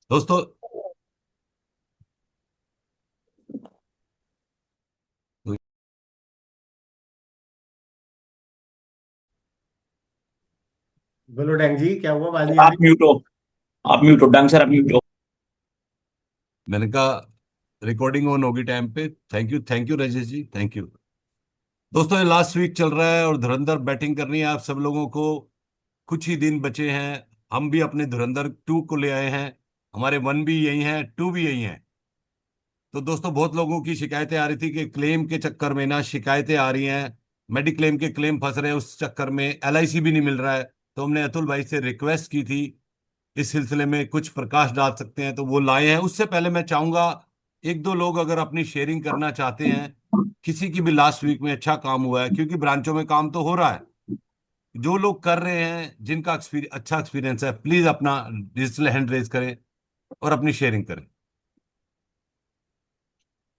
दोस्तों, बोलो डैंग जी, क्या हुआ? बाजी आ आप रही। म्यूट हो। आप म्यूट हो, डंग सर, आप म्यूट हो। मैंने कहा रिकॉर्डिंग ऑन होगी टाइम पे। Thank you Rajesh ji, thank you. दोस्तों, ये लास्ट वीक चल रहा है और धुरंधर बैटिंग करनी है आप सब लोगों को। कुछ ही दिन बचे हैं। हम भी अपने धुरंधर 2 को ले आए हैं। हमारे 1 भी यही है, 2 भी यही है। तो दोस्तों, बहुत लोगों की शिकायतें आ रही थी कि क्लेम के चक्कर में ना शिकायतें आ रही हैं। मेडिक्लेम के क्लेम फंस रहे हैं, उस चक्कर में एलआईसी भी नहीं मिल रहा है। तो हमने अतुल भाई से रिक्वेस्ट की थी, इस सिलसिले में कुछ प्रकाश डाल सकते हैं तो वो लाए हैं। उससे पहले मैं चाहूंगा, एक दो लोग अगर अपनी शेयरिंग करना चाहते हैं, किसी की भी लास्ट वीक में अच्छा काम हुआ है, क्योंकि ब्रांचों में काम तो हो रहा है। जो लोग कर रहे हैं, जिनका अच्छा एक्सपीरियंस है, प्लीज अपना डिजिटल हैंड रेज करें और अपनी शेयरिंग करें।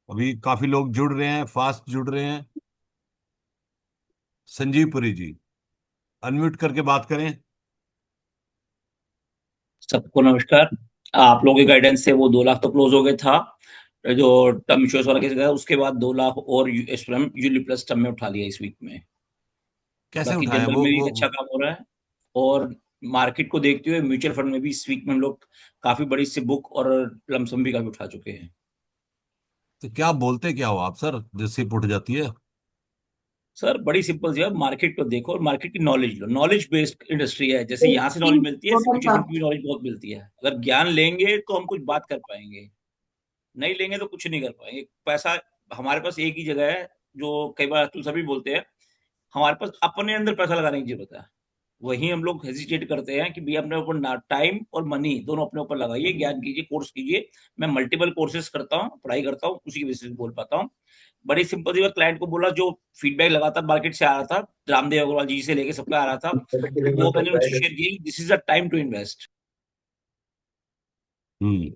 अभी काफी लोग जुड़ रहे हैं, फास्ट जुड़ रहे हैं। संजीव पुरी जी, अनम्यूट करके बात करें। सबको नमस्कार। आप लोगों के गाइडेंस से वो 2 लाख तो क्लोज हो गया था। जो टर्म इंश्योरेंस वाला केस गया, उसके बाद 2 लाख और यूली प्लस टर्म में उठा लिया इस वीक में। कैसे बाकी उठाया जनरल वो में भी वो अच्छा काम हो रहा है। और मार्केट को देखते हुए म्यूचुअल फंड में भी इस वीक में हम लोग काफी बड़ी सी बुक और लमसम भी काफी उठा चुके हैं। तो क्या बोलते क्या हो आप सर, जो सिप उठ जाती है? सर, बड़ी सिंपल सी है, मार्केट को देखो और मार्केट की नॉलेज लो। नॉलेज बेस्ड इंडस्ट्री है, जैसे यहाँ से नॉलेज मिलती है, म्यूचुअल फंड की भी नॉलेज बहुत मिलती है। अगर ज्ञान लेंगे तो हम कुछ बात कर पाएंगे, नहीं लेंगे तो कुछ नहीं कर पाएंगे। पैसा हमारे पास एक ही जगह है, जो कई बार तुम सभी बोलते हैं, हमारे पास अपने अंदर पैसा लगाने की जरूरत है। वहीं हम लोग हेजिटेट करते हैं कि भैया अपने ऊपर ना टाइम और मनी दोनों अपने ऊपर लगाइए, ज्ञान कीजिए, कोर्स कीजिए। मैं मल्टीपल कोर्सेज करता हूँ, पढ़ाई करता हूँ, उसी की बेसिस पे बोल पाता हूँ। बड़ी सिंपल सी बात, क्लाइंट को बोला, जो फीडबैक लगातार मार्केट से आ रहा था, रामदेव अग्रवाल जी से लेके सबका आ रहा था, वो मैंने उनसे शेयर किया, this is the time to invest. हम्म।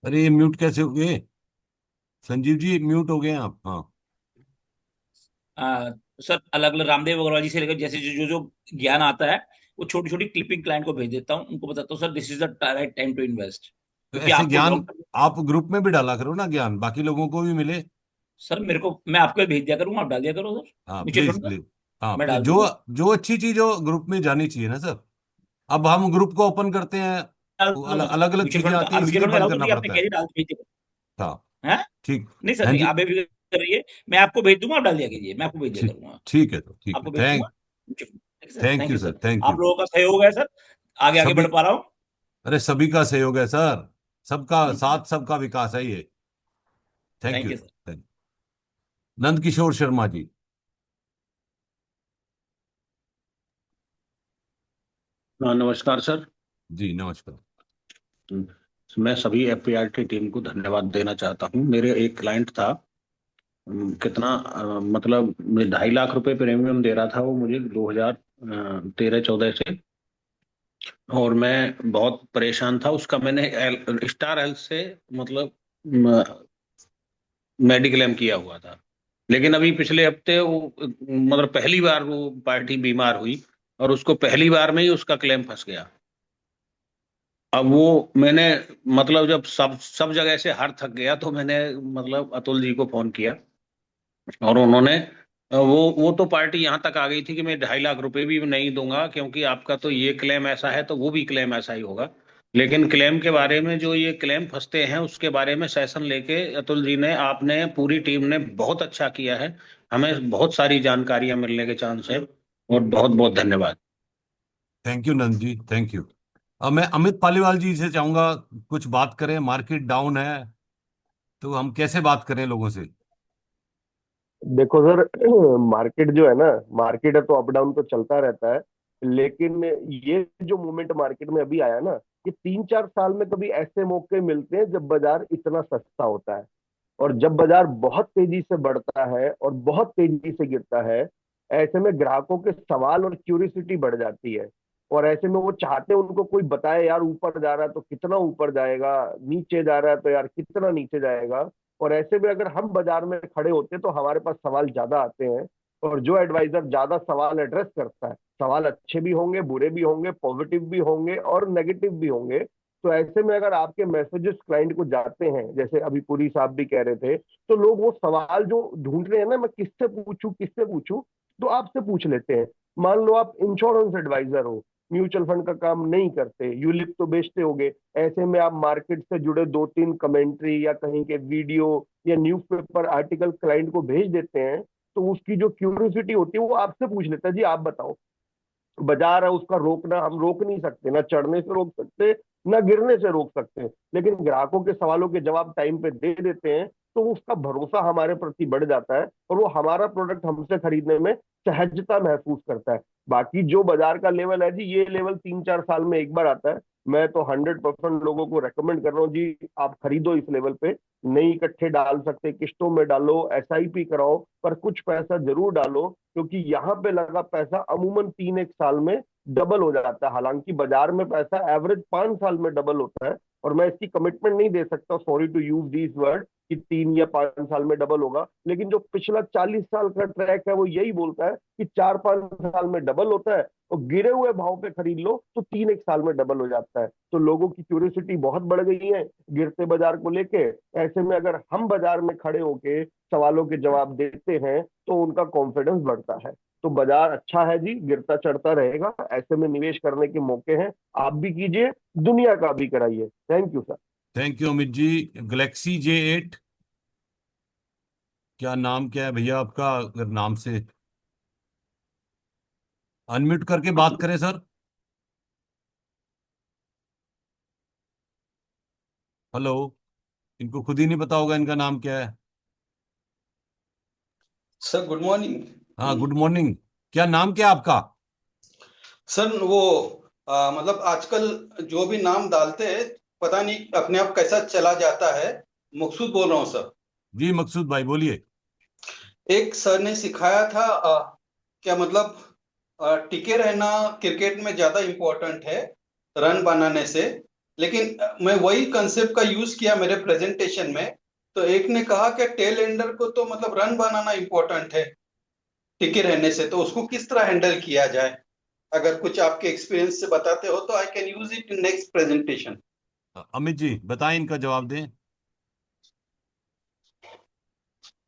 अरे ये म्यूट कैसे हो गए? संजीव जी, म्यूट हो गए हैं आप। हाँ। आ, सर, अलग अलग रामदेव अग्रवाल जी से लेकर जैसे जो जो जो ज्ञान आता है, वो छोटी छोटी क्लिपिंग क्लाइंट को भेज देता हूँ, उनको बताता हूँ, sir this is the right time to invest. तो क्योंकि ऐसे आपको ज्ञान डॉक्टर, आप ग्रुप में भी डाला करो ना, ज्ञान बाकी लोगों को भी मिले। सर मेरे को, मैं आपको भेज दिया करूंगा, आप डाल दिया करो सर, हाँ म्यूचुअल प्लीज फंड का। प्लीज। हाँ मैं प्लीज, डाल जो दूंगा। जो अच्छी चीज हो ग्रुप में जानी चाहिए ना सर। अब हम ग्रुप को ओपन करते हैं, डाल अलग दूंगा सर, अलग अलग म्यूचुअल चीजें फंड का आती है, आप म्यूचुअल इसलिए फंड का बंद डाल दो, करना मुझे आपने पड़ता कह है। दिया, डाल भेज दिया। हाँ। हैं? ठीक। नहीं सर, हाँ नहीं, जी। आप बेफिक्र करिए, मैं आपको भेज दूंगा, आप डाल दिया कीजिए, मैं आपको भेज दिया ठीक। करूंगा। ठीक है, तो ठीक है। आपको भेज दूंगा। ठीक है sir, thank thank you you sir, sir. Thank आप यू। लोगों का सहयोग है सर, आगे आगे सभी, बढ़ पा रहा हूँ। अरे सभी का सहयोग है सर। सबका हम्म। साथ, सबका विकास है ये। Thank thank you. You sir. Nand Kishore Sharma ji. हाँ, नमस्कार सर। जी नमस्कार। मैं सभी एफपीआर की टीम को धन्यवाद देना चाहता हूँ। मेरे एक क्लाइंट था, कितना मतलब मैं 2.5 लाख रुपए प्रीमियम दे रहा था वो मुझे 2013-14 से। और मैं बहुत परेशान था उसका। मैंने स्टार हेल्थ से मतलब मेडिक्लेम किया हुआ था। लेकिन अभी पिछले हफ्ते वो मतलब पहली बार वो पार्टी बीमार हुई और उसको पहली बार में ही उसका क्लेम फंस गया। अब वो मैंने मतलब जब सब सब जगह से हार थक गया तो मैंने मतलब अतुल जी को फोन किया। और उन्होंने वो तो पार्टी यहाँ तक आ गई थी कि मैं 2.5 लाख रुपए भी नहीं दूंगा, क्योंकि आपका तो ये क्लेम ऐसा है तो वो भी क्लेम ऐसा ही होगा। लेकिन क्लेम के बारे में, जो ये क्लेम फंसते हैं उसके बारे में सेशन लेके अतुल जी ने, आपने, पूरी टीम ने बहुत अच्छा किया है। हमें बहुत सारी जानकारियां मिलने के चांस है। और बहुत बहुत धन्यवाद। Thank you Nand ji, thank you. अब मैं अमित पालीवाल जी से चाहूंगा कुछ बात करें। मार्केट डाउन है, तो हम कैसे बात करें लोगों से? देखो सर, मार्केट जो है ना, मार्केट है तो अप डाउन तो चलता रहता है। लेकिन ये जो मूवमेंट मार्केट में अभी आया ना, ये 3-4 साल में कभी ऐसे मौके मिलते हैं जब बाजार इतना सस्ता होता है। और जब बाजार बहुत तेजी से बढ़ता है और बहुत तेजी से गिरता है, ऐसे में ग्राहकों के सवाल और क्यूरियोसिटी बढ़ जाती है। और ऐसे में वो चाहते हैं उनको कोई बताए, यार ऊपर जा रहा है तो कितना ऊपर जाएगा, नीचे जा रहा है तो यार कितना नीचे जाएगा। और ऐसे में अगर हम बाजार में खड़े होते हैं तो हमारे पास सवाल ज्यादा आते हैं और जो एडवाइजर ज्यादा सवाल एड्रेस करता है, सवाल अच्छे भी होंगे, बुरे भी होंगे, पॉजिटिव भी होंगे और नेगेटिव भी होंगे, तो ऐसे में अगर आपके मैसेजेस क्लाइंट को जाते हैं, जैसे अभी पुरी साहब भी कह रहे थे, तो लोग वो सवाल जो ढूंढ रहे हैं ना, मैं किससे पूछूं, तो आपसे पूछ लेते हैं। मान लो आप इंश्योरेंस एडवाइजर हो, म्यूचुअल फंड का काम नहीं करते, यूलिप तो बेचते होगे, ऐसे में आप मार्केट से जुड़े दो तीन कमेंट्री या कहीं के वीडियो या न्यूज़पेपर आर्टिकल क्लाइंट को भेज देते हैं, तो उसकी जो क्यूरियोसिटी होती है वो आपसे पूछ लेता है, जी आप बताओ। बाजार है उसका रोकना हम रोक नहीं सकते, ना चढ़ने से रोक सकते, ना गिरने से रोक सकते, लेकिन ग्राहकों के सवालों के जवाब टाइम पे दे देते हैं, तो उसका भरोसा हमारे प्रति बढ़ जाता है और वो हमारा प्रोडक्ट हमसे खरीदने में सहजता महसूस करता है। बाकी जो बाजार का लेवल है जी, ये लेवल 3-4 साल में एक बार आता है। मैं तो 100% लोगों को रेकमेंड कर रहा हूँ जी, आप खरीदो इस लेवल पे। नहीं इकट्ठे डाल सकते, किस्तों में डालो, एसआईपी कराओ, पर कुछ पैसा जरूर डालो, क्योंकि यहाँ पे लगा पैसा अमूमन 3-1 साल में डबल हो जाता है। हालांकि बाजार में पैसा एवरेज 5 साल में डबल होता है, और मैं इसकी कमिटमेंट नहीं दे सकता, sorry to use this word, कि 3 या 5 साल में डबल होगा, लेकिन जो पिछला 40 साल का ट्रैक है वो यही बोलता है कि 4-5 साल में डबल होता है, और गिरे हुए भाव पे खरीद लो तो 3-1 साल में डबल हो जाता है। तो लोगों की क्यूरियोसिटी बहुत बढ़ गई है गिरते बाजार को लेके। ऐसे में अगर हम बाजार में खड़े होके सवालों के जवाब देते हैं तो उनका कॉन्फिडेंस बढ़ता है। तो बाजार अच्छा है जी, गिरता चढ़ता रहेगा, ऐसे में निवेश करने के मौके हैं, आप भी कीजिए, दुनिया का भी कराइए। Thank you sir. Thank you Amit ji. Galaxy J8, क्या नाम क्या है भैया आपका? अगर नाम से अनम्यूट करके बात करें सर। हेलो। इनको खुद ही नहीं पता होगा इनका नाम क्या है। Sir good morning. हाँ, गुड मॉर्निंग। क्या नाम क्या है आपका? सर वो मतलब आजकल जो भी नाम डालते हैं पता नहीं अपने आप कैसा चला जाता है। मकसूद बोल रहा हूँ सर। जी मकसूद भाई बोलिए। एक सर ने सिखाया था क्या मतलब टिके रहना क्रिकेट में ज्यादा इम्पोर्टेंट है रन बनाने से। लेकिन मैं वही कंसेप्ट का यूज किया मेरे प्रेजेंटेशन में। तो एक ने कहा कि टेल एंडर को तो मतलब रन बनाना इम्पोर्टेंट है टिके रहने से, तो उसको किस तरह हैंडल किया जाए? अगर कुछ आपके एक्सपीरियंस से बताते हो तो I can use it in next presentation. Amit ji बताएं, इनका जवाब दें।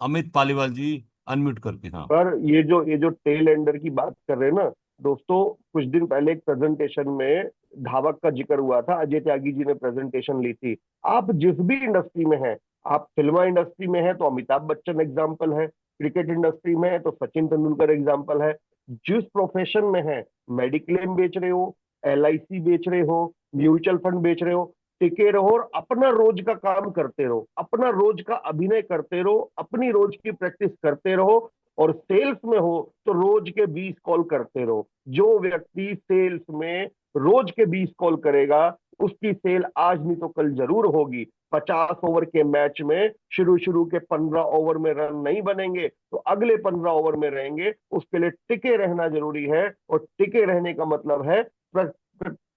अमित पालीवाल जी, अनम्यूट करके। हाँ। पर ये जो टेल एंडर की बात कर रहे हैं ना दोस्तों, कुछ दिन पहले एक प्रेजेंटेशन में धावक का जिक्र हुआ था, अजय त्यागी जी ने प्रेजेंटेशन ली थी। आप जिस भी इंडस्ट्री में हैं, आप फिल्म इंडस्ट्री में हैं तो अमिताभ बच्चन एग्जाम्पल है, क्रिकेट इंडस्ट्री में है तो सचिन तेंदुलकर एग्जाम्पल है, जिस प्रोफेशन में है, मेडिक्लेम बेच रहे हो, एलआईसी बेच रहे हो, म्यूचुअल फंड बेच रहे हो, टिके रहो और अपना रोज का काम करते रहो, अपना रोज का अभिनय करते रहो, अपनी रोज की प्रैक्टिस करते रहो, और सेल्स में हो तो रोज के 20 कॉल करते रहो। जो व्यक्ति सेल्स में रोज के 20 कॉल करेगा उसकी सेल आज नहीं तो कल जरूर होगी। 50 ओवर के मैच में शुरू शुरू के 15 ओवर में रन नहीं बनेंगे तो अगले 15 ओवर में रहेंगे, उसके लिए टिके रहना जरूरी है। और टिके रहने का मतलब है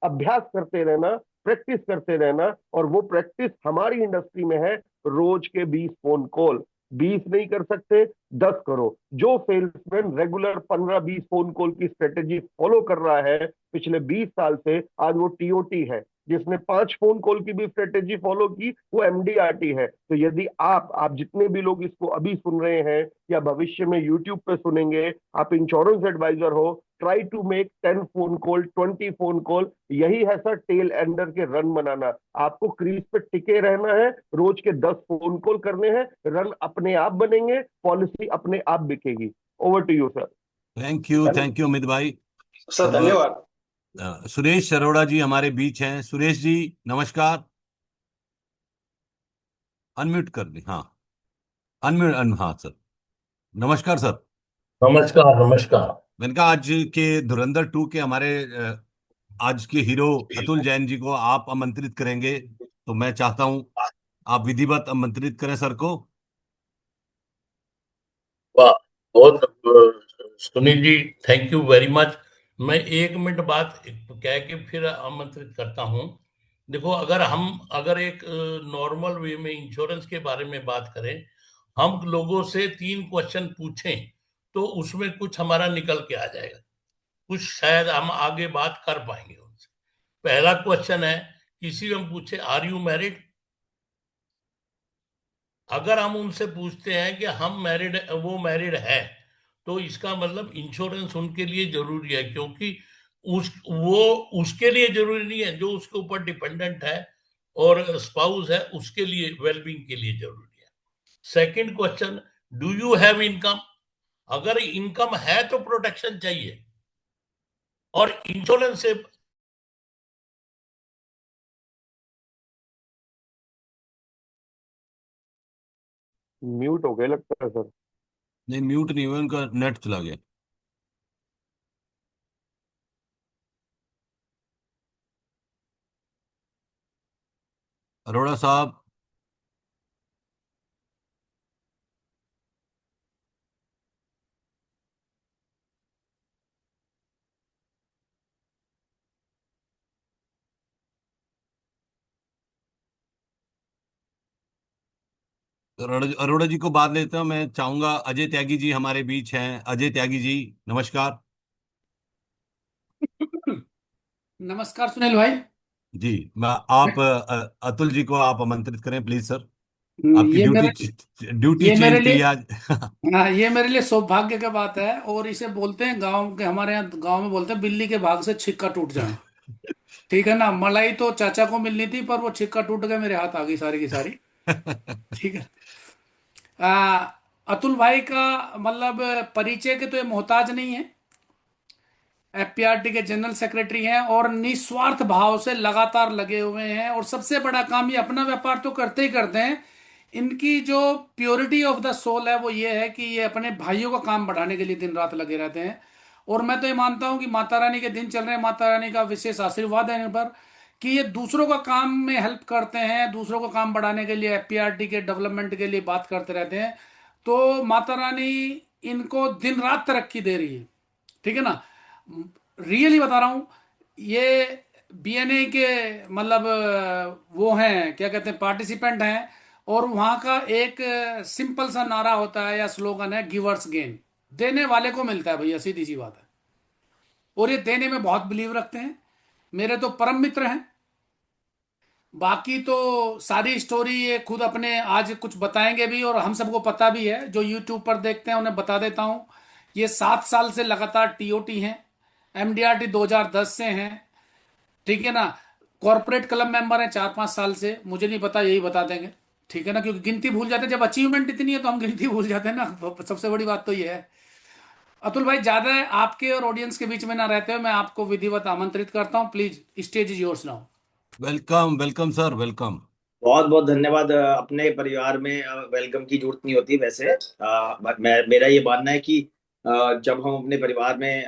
अभ्यास करते रहना, प्रैक्टिस करते रहना, और वो प्रैक्टिस हमारी इंडस्ट्री में है रोज के 20 फोन कॉल। 20 नहीं कर सकते, 10 करो। जो सेल्समैन रेगुलर 15-20 फोन कॉल की स्ट्रेटेजी फॉलो कर रहा है पिछले 20 साल से, आज वो टीओटी है। जिसने 5 फोन कॉल की भी स्ट्रेटेजी फॉलो की वो एमडीआरटी है। तो यदि आप जितने भी लोग इसको अभी सुन रहे हैं या भविष्य में यूट्यूब पे सुनेंगे, आप इंश्योरेंस एडवाइजर हो, try to make 10 phone call, 20 phone call. यही है सर टेल एंडर के रन बनाना। आपको क्रीज पे टिके रहना है, रोज के 10 फोन कॉल करने हैं, रन अपने आप बनेंगे, पॉलिसी अपने आप बिकेगी। Over to you sir. Thank you Amit भाई। सर अब धन्यवाद। सुरेश अरोड़ा जी हमारे बीच हैं। सुरेश जी नमस्कार। अनम्यूट कर दें। हाँ, हाँ सर, नमस्कार सर। नमस्कार नमस्कार। मैंने कहा आज के धुरंधर 2 के हमारे आज के हीरो अतुल जैन जी को आप आमंत्रित करेंगे, तो मैं चाहता हूं आप विधिवत आमंत्रित करें सर को। वाह, बहुत Sunil ji, thank you very much. मैं 1 मिनट बात कह के फिर आमंत्रित करता हूं। देखो, अगर एक नॉर्मल वे में इंश्योरेंस के बारे में बात करें, हम लोगों से 3 क्वेश्चन पूछें तो उसमें कुछ हमारा निकल के आ जाएगा, कुछ शायद हम आगे बात कर पाएंगे उनसे। पहला क्वेश्चन है, किसी को हम पूछे आर यू मैरिड, अगर हम उनसे पूछते हैं कि हम मैरिड, वो मैरिड है, तो इसका मतलब इंश्योरेंस उनके लिए जरूरी है, क्योंकि वो उसके लिए जरूरी नहीं है, जो उसके ऊपर डिपेंडेंट है और स्पाउस है उसके लिए वेलबींग के लिए जरूरी है। Second question, do you have income, अगर इनकम है तो प्रोटेक्शन चाहिए, और इंश्योरेंस से म्यूट हो गए लगता है सर। नहीं, म्यूट नहीं हुआ, उनका नेट चला गया। अरोड़ा साहब, अरोड़ा जी को बाद लेता हूं। मैं चाहूंगा अजय त्यागी जी हमारे बीच हैं। अजय त्यागी जी, नमस्कार। नमस्कार सुनील भाई। जी, मैं आप अतुल जी को आप आमंत्रित करें प्लीज सर। आपकी ये ड्यूटी मेरे ड्यूटी ये मेरे चेंज की लिए आज। हाँ, ये मेरे लिए सौभाग्य की बात है। और इसे बोलते हैं गांव के, हमारे यहाँ गांव में बोलते हैं बिल्ली के भाग से छिक्का टूट जाए। ठीक है ना, मलाई तो चाचा को मिलनी थी पर वो छिक्का टूट गया, मेरे हाथ आ गई सारी की सारी। ठीक है। आ, अतुल भाई का मतलब परिचय के तो ये मोहताज नहीं है। एफपीआरटी के जनरल सेक्रेटरी हैं और निस्वार्थ भाव से लगातार लगे हुए हैं। और सबसे बड़ा काम, ये अपना व्यापार तो करते ही करते हैं, इनकी जो प्योरिटी ऑफ द सोल है वो ये है कि ये अपने भाइयों का काम बढ़ाने के लिए दिन रात लगे रहते हैं। और मैं तो ये मानता हूं कि माता रानी के दिन चल रहे हैं, माता रानी का विशेष आशीर्वाद है इन पर कि ये दूसरों का काम में हेल्प करते हैं, दूसरों का काम बढ़ाने के लिए, एफपीआरटी के डेवलपमेंट के लिए बात करते रहते हैं। तो माता रानी इनको दिन रात तरक्की दे रही है। ठीक है ना, रियली बता रहा हूं। ये बीएनए के मतलब वो हैं, क्या कहते हैं, पार्टिसिपेंट हैं। और वहां का एक सिंपल सा नारा होता है या स्लोगन है, गिवर्स गेन, देने वाले को मिलता है भैया, सीधी सी बात है। और ये देने में बहुत बिलीव रखते हैं, मेरे तो परम मित्र हैं। बाकी तो सारी स्टोरी ये खुद अपने आज कुछ बताएंगे भी, और हम सबको पता भी है, जो यूट्यूब पर देखते हैं उन्हें बता देता हूं। ये 7 साल से लगातार टीओटी हैं, एमडीआरटी 2010 से हैं। ठीक है ना, कॉर्पोरेट क्लब मेंबर हैं 4-5 साल से, मुझे नहीं पता, यही बता देंगे। ठीक है ना, क्योंकि गिनती भूल जाते हैं, जब अचीवमेंट इतनी है तो हम गिनती भूल जाते हैं ना। सबसे बड़ी बात तो ये है। अतुल भाई, ज्यादा आपके और ऑडियंस के बीच में ना रहते हुए मैं आपको विधिवत आमंत्रित करता हूं, please stage is yours now. Welcome welcome sir, welcome. बहुत बहुत धन्यवाद। अपने परिवार में वेलकम की जरूरत नहीं होती वैसे। मेरा ये मानना है कि जब हम अपने परिवार में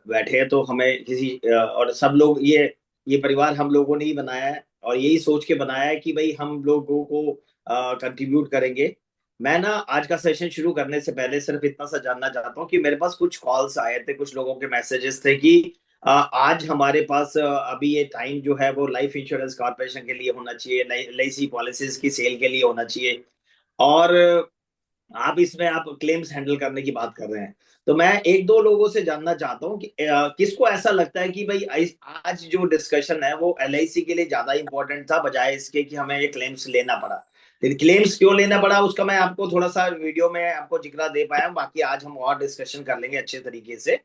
बैठे हैं तो हमें किसी और सब लोग ये परिवार हम लोगों ने ही बनाया है, और यही सोच के बनाया है कि भाई हम लोगों को कंट्रीब्यूट करेंगे। मैं ना आज का सेशन शुरू करने से पहले सिर्फ इतना सा जानना चाहता हूँ कि मेरे पास कुछ कॉल्स आए थे, कुछ लोगों के मैसेजेस थे कि आज हमारे पास अभी ये टाइम जो है वो लाइफ इंश्योरेंस कॉर्पोरेशन के लिए होना चाहिए, LIC पॉलिसीज की सेल के लिए होना चाहिए, और आप इसमें आप क्लेम्स हैंडल करने की बात कर रहे हैं। तो मैं एक दो लोगों से जानना चाहता हूँ कि किसको ऐसा लगता है कि भाई आज जो डिस्कशन है वो LIC के लिए ज्यादा इंपॉर्टेंट था बजाय इसके कि हमें ये क्लेम्स लेना पड़ा। लेकिन क्लेम्स क्यों लेना पड़ा उसका मैं आपको थोड़ा सा वीडियो में आपको जिक्र दे पाया हूं। बाकी आज हम और डिस्कशन कर लेंगे अच्छे तरीके से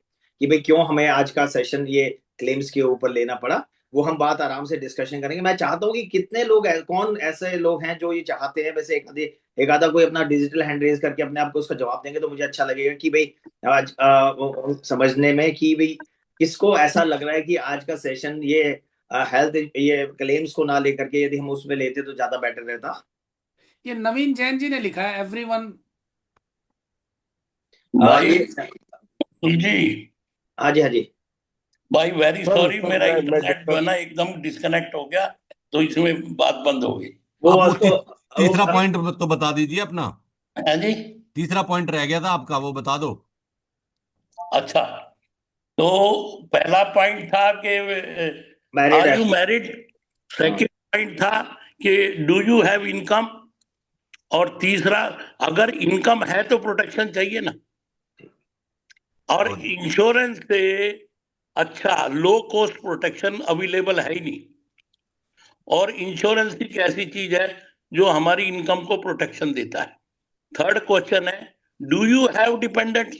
कि भाई क्यों हमें आज का सेशन ये क्लेम्स के ऊपर लेना पड़ा। वो हम बात आराम से डिस्कशन करेंगे। मैं चाहता हूँ कि कितने लोग कौन ऐसे लोग हैं जो ये चाहते हैं, वैसे एक आधा कोई अपना डिजिटल हैंड रेज करके अपने आप को उसका जवाब देंगे तो मुझे अच्छा लगेगा कि भाई आज समझने में कि भाई किसको ऐसा लग रहा है कि आज का सेशन ये हेल्थ ये क्लेम्स को ना लेकर के यदि हम उसमें लेते तो ज्यादा बेटर रहता। ये नवीन जैन जी ने लिखा है, एवरीवन। भाई ये जी, हाँ जी, हाँ जी भाई वेरी सर सॉरी, सर मेरा मैं इंटरनेट जो है ना एकदम डिस्कनेक्ट हो गया, तो इसमें बात बंद हो गई। वो आप उसको तीसरा पॉइंट तो बता दीजिए अपना। है जी। तीसरा पॉइंट रह गया था आपका, वो बता दो। अच्छा, तो पहला पॉइंट था कि मैरिड आर है। यू मैरिड, सेकंड पॉइंट था कि डू यू हैव इनकम, और तीसरा अगर इनकम है तो प्रोटेक्शन चाहिए ना। और और इंश्योरेंस से अच्छा लो कॉस्ट प्रोटेक्शन अवेलेबल है ही नहीं। और इंश्योरेंस एक ऐसी चीज है जो हमारी इनकम को प्रोटेक्शन देता है। थर्ड क्वेश्चन है, डू यू हैव डिपेंडेंट्स?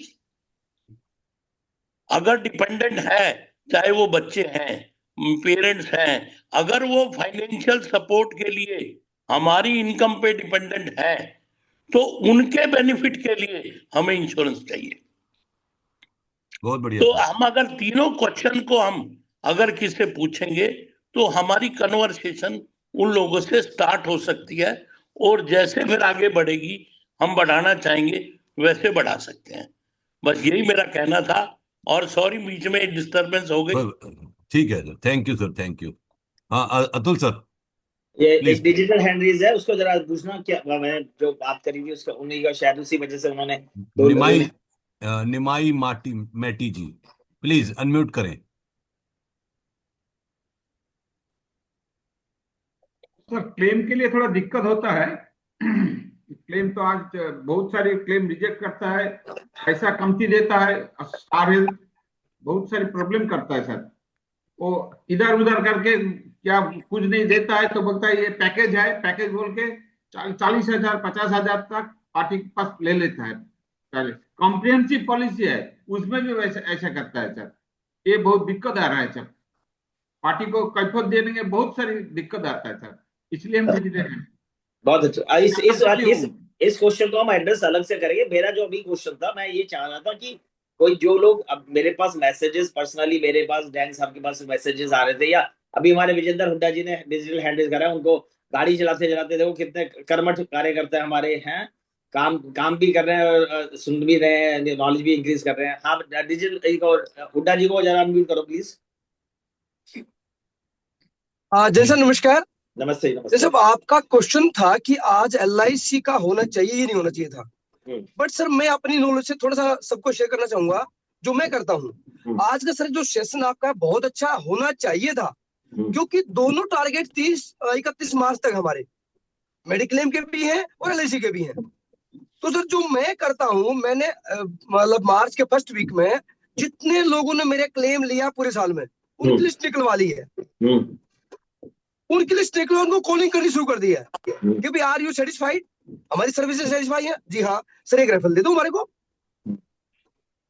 अगर डिपेंडेंट है, चाहे वो बच्चे हैं, पेरेंट्स हैं, अगर वो फाइनेंशियल सपोर्ट के लिए हमारी इनकम पे डिपेंडेंट है, तो उनके बेनिफिट के लिए हमें इंश्योरेंस चाहिए। बहुत बढ़िया तो सर। हम अगर तीनों क्वेश्चन को हम अगर किससे पूछेंगे तो हमारी कन्वर्सेशन उन लोगों से स्टार्ट हो सकती है, और जैसे फिर आगे बढ़ेगी, हम बढ़ाना चाहेंगे वैसे बढ़ा सकते हैं। बस यही मेरा कहना था, और सॉरी बीच में डिस्टरबेंस हो गई। ठीक है sir, thank you sir, thank you. हाँ अतुल सर, ये प्लीज। एक डिजिटल हैंड रेज है, उसको जरा पूछना क्या मैंने जो बात करी थी उसका, उन्हीं का शायद उसी वजह से उन्होंने दो लोगों ने। निमाई मैटी जी, प्लीज अनम्यूट करें। सर क्लेम के लिए थोड़ा दिक्कत होता है। क्लेम तो आज बहुत सारी क्लेम रिजेक्ट करता है, पैसा कमती देता है, स्टार हेल्थ बहुत सारी प्रॉब्लम करता है सर। वो इधर उधर करके क्या कुछ नहीं देता है, तो बोलता है ये पैकेज है, पैकेज बोल के 40,000 50,000 तक पार्टी के पास ले लेता है। कॉम्प्रिहेंसिव पॉलिसी है, उसमें भी वैसे ऐसा करता है सर। ये बहुत दिक्कत आ रहा है सर, पार्टी को कैफियत देने में बहुत सारी दिक्कत आता है सर, इसलिए हम डिजिटल हैं। बहुत अच्छा। इस क्वेश्चन को हम एड्रेस अलग से करेंगे। मेरा जो अभी क्वेश्चन था, मैं ये चाह रहा था कि कोई जो लोग, अब मेरे पास मैसेजेस पर्सनली, मेरे पास डैन साहब के पास मैसेजेस आ रहे थे, या अभी हमारे विजेंद्र हुड्डा जी ने डिजिटल हैंडल करा है, उनको गाड़ी चलाते चलाते देखो कितने कर्मठ कार्य करते हैं हमारे हैं, काम भी कर रहे हैं और सुन भी रहे हैं, नॉलेज भी इंक्रीज कर रहे हैं। हाँ डिजिटल हुड्डा जी को जरा अनम्यूट करो प्लीज। जैसा नमस्कार। नमस्ते जैसे आपका क्वेश्चन था कि आज LIC का होना चाहिए या नहीं होना चाहिए था, बट सर मैं अपनी नॉलेज से थोड़ा सा सबको शेयर करना चाहूंगा जो मैं करता हूँ। आज का सर जो सेशन आपका बहुत अच्छा होना चाहिए था, क्योंकि दोनों टारगेट 31 मार्च तक हमारे मेडिक्लेम के भी हैं और LIC के भी हैं। तो सर जो मैं करता हूँ, मैंने मतलब मार्च के फर्स्ट वीक में जितने लोगों ने मेरे क्लेम लिया पूरे साल में, उनकी लिस्ट निकलवा ली है, उनकी लिस्ट निकलो, उनको कॉलिंग करनी शुरू कर दी है कि भाई आर यू सेटिस्फाइड, हमारी सर्विस से सेटिस्फाई है? जी हाँ सर, एक रेफरल दे दो हमारे को।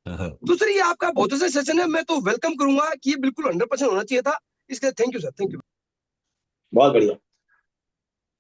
तो सर ये आपका बहुत अच्छा सेशन है, मैं तो वेलकम करूंगा कि ये बिल्कुल 100% होना चाहिए था। इसके लिए thank you sir, thank you. बहुत बढ़िया।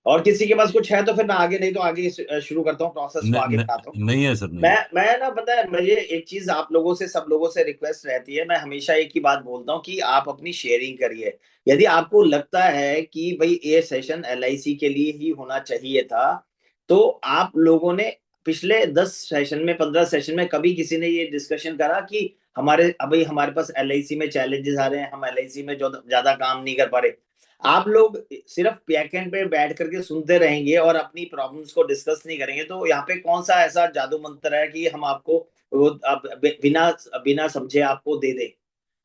और किसी के पास कुछ है तो फिर मैं आगे, नहीं तो आगे शुरू करता हूँ, प्रोसेस को आगे बताता हूँ। नहीं है सर, नहीं। मैं ना, पता है मुझे एक चीज आप लोगों से, सब लोगों से रिक्वेस्ट रहती है, मैं हमेशा एक ही बात बोलता हूँ कि आप अपनी शेयरिंग करिए। यदि आपको लगता है कि भाई ये सेशन LIC के लिए ही होना चाहिए था, तो आप लोगों ने पिछले 10 सेशन में, 15 सेशन में कभी किसी ने ये डिस्कशन करा कि अभी हमारे पास LIC में चैलेंजेस आ रहे हैं, हम LIC में जो ज्यादा काम नहीं कर पा रहे। आप लोग सिर्फ बैकएंड पे बैठ करके सुनते रहेंगे और अपनी प्रॉब्लम्स को डिस्कस नहीं करेंगे, तो यहाँ पे कौन सा ऐसा जादू मंत्र है कि हम आपको बिना समझे आपको दे दे।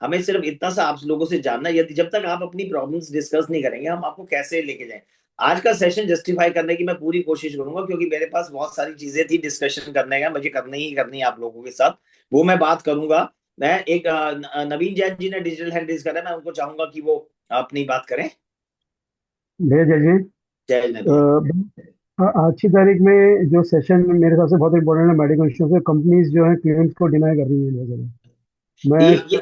हमें सिर्फ इतना सा आप लोगों से जानना, यदि जब तक आप अपनी प्रॉब्लम्स डिस्कस नहीं करेंगे, हम आपको कैसे लेके जाएं। आज का सेशन जस्टिफाई करने की मैं पूरी कोशिश करूंगा, क्योंकि मेरे पास बहुत सारी चीजें थी डिस्कशन करने का, मुझे करनी ही करनी है आप लोगों के साथ, वो मैं बात करूंगा। मैं एक नवीन जैन जी ने डिजिटल हैंड रेज करा, मैं उनको चाहूंगा कि वो अपनी बात करें। आज की तारीख में जो सेशन मेरे हिसाब से बहुत इंपॉर्टेंट है, मेडिकल इश्यूज से कंपनीज जो है क्लेम्स को डिनाई कर रही है बहुत ज्यादा।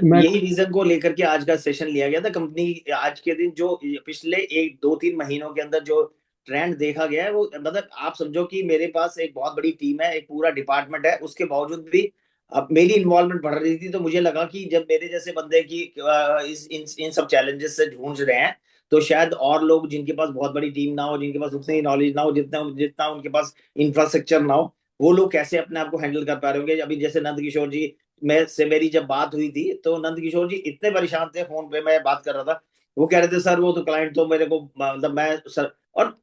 मैं यही रीजन को लेकर के आज का सेशन लिया गया था। कंपनी आज के दिन जो पिछले 1-2-3 महीनों के अंदर जो ट्रेंड देखा गया है, वो मतलब आप समझो कि मेरे पास एक बहुत बड़ी टीम है, एक पूरा डिपार्टमेंट है, उसके बावजूद भी अब मेरी इन्वॉल्वमेंट बढ़ रही थी। तो मुझे लगा कि जब मेरे जैसे बंदे की इन सब चैलेंजेस से जूझ रहे हैं, तो शायद और लोग जिनके पास बहुत बड़ी टीम ना हो, जिनके पास उतनी नॉलेज ना हो, जितना उनके पास इंफ्रास्ट्रक्चर ना हो, वो लोग कैसे अपने आप को हैंडल कर पा रहे होंगे। अभी जैसे नंद किशोर जी से मेरी जब बात हुई थी, तो नंद किशोर जी इतने परेशान थे, फोन पे मैं बात कर रहा था, वो कह रहे थे सर वो तो क्लाइंट तो मेरे को, मतलब मैं सर। और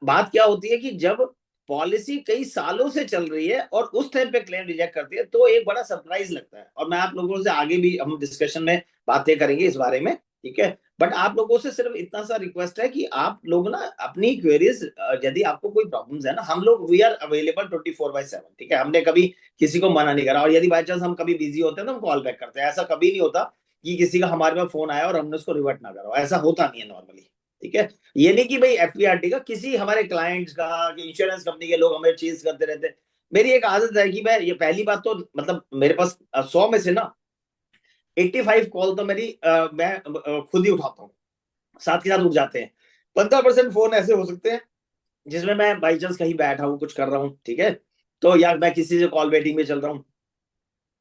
बात क्या होती है कि जब पॉलिसी कई सालों से चल रही है और उस टाइम पे क्लेम रिजेक्ट करती है, तो एक बड़ा सरप्राइज लगता है। और मैं आप लोगों से आगे भी हम डिस्कशन में बातें करेंगे इस बारे में, ठीक है। बट आप लोगों से सिर्फ इतना सा रिक्वेस्ट है कि आप लोग ना अपनी क्वेरीज, यदि आपको कोई प्रॉब्लम्स है ना, हम लोग वी आर अवेलेबल 24/7, ठीक है। हमने कभी किसी को मना नहीं करा, और यदि बाई चांस हम कभी बिजी होते हैं तो हम कॉल बैक करते हैं। ऐसा कभी नहीं होता कि किसी का हमारे पास फोन आया और हमने उसको रिवर्ट ना करा, ऐसा होता नहीं है नॉर्मली, ठीक है। ये नहीं कि भाई एफपीआरटी का किसी हमारे क्लाइंट्स का, इंश्योरेंस कंपनी के लोग हमें चीज करते रहते हैं। मेरी एक आदत है कि मैं, ये पहली बात तो मतलब मेरे पास 100 में से ना 85 कॉल तो मेरी मैं खुद ही उठाता हूँ, साथ के साथ उठ जाते हैं। 15% फोन ऐसे हो सकते हैं जिसमें मैं बाई चांस कहीं बैठा हूँ, कुछ कर रहा हूँ, ठीक है, तो या मैं किसी से कॉल वेटिंग में चल रहा हूँ,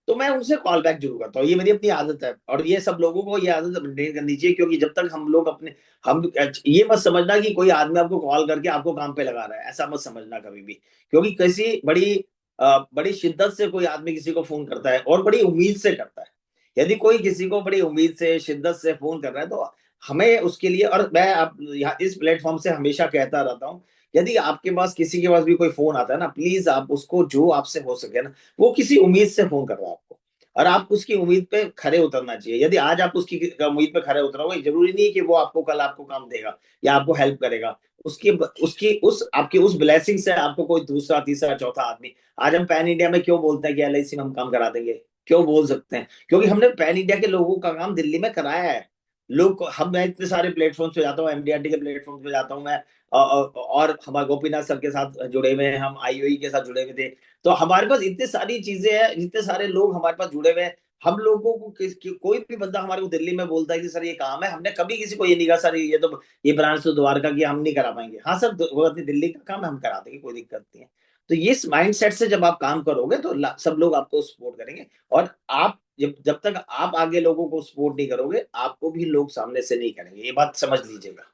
तो मैं उनसे कॉल बैक जरूर करता हूँ। ये मेरी अपनी आदत है, और ये सब लोगों को ये आदत मेंटेन करनी चाहिए, क्योंकि जब तक हम लोग अपने, हम ये मत समझना कि कोई आदमी आपको कॉल करके आपको काम पे लगा रहा है, ऐसा मत समझना कभी भी। क्योंकि किसी बड़ी शिद्दत से कोई आदमी किसी को फोन करता है और बड़ी उम्मीद से करता है। यदि कोई किसी को बड़ी उम्मीद से, शिद्दत से फोन कर रहा है, तो हमें उसके लिए, और मैं आप यहाँ इस प्लेटफॉर्म से हमेशा कहता रहता हूँ, यदि आपके पास किसी के पास भी कोई फोन आता है ना, प्लीज आप उसको, जो आपसे हो सके ना, वो किसी उम्मीद से फोन कर रहा है आपको, और आप उसकी उम्मीद पे खरे उतरना चाहिए। यदि आज आप उसकी उम्मीद पे खरे उतरोगे, जरूरी नहीं कि वो आपको कल आपको काम देगा या आपको हेल्प करेगा। उसकी उसकी उस आपकी उस ब्लेसिंग से आपको कोई दूसरा, तीसरा, चौथा आदमी, आज हम पैन इंडिया में क्यों बोलते हैं कि एलआईसी में हम काम करा देंगे, क्यों बोल सकते हैं? क्योंकि हमने पैन इंडिया के लोगों का काम दिल्ली में कराया है। लोग, हम, मैं इतने सारे प्लेटफॉर्म्स पे जाता हूँ, एमडीआरटी के प्लेटफॉर्म पे जाता हूँ मैं, और हमारे गोपीनाथ सर के साथ जुड़े हुए हैं, हम आईओई के साथ जुड़े हुए थे। तो हमारे पास इतनी सारी चीजें हैं, इतने सारे लोग हमारे पास जुड़े हुए हैं। हम लोगों को कोई भी बंदा हमारे को दिल्ली में बोलता है कि सर ये काम है, हमने कभी किसी को ये नहीं कहा सर ये तो, ये ब्रांच तो द्वारका की, हम नहीं करा पाएंगे। हाँ सर, वो अपनी दिल्ली का काम है, हम करा देंगे, कोई दिक्कत नहीं है। तो इस माइंडसेट से जब आप काम करोगे तो सब लोग आपको सपोर्ट करेंगे, और आप जब तक आप आगे लोगों को सपोर्ट नहीं करोगे, आपको भी लोग सामने से नहीं करेंगे, ये बात समझ लीजिएगा।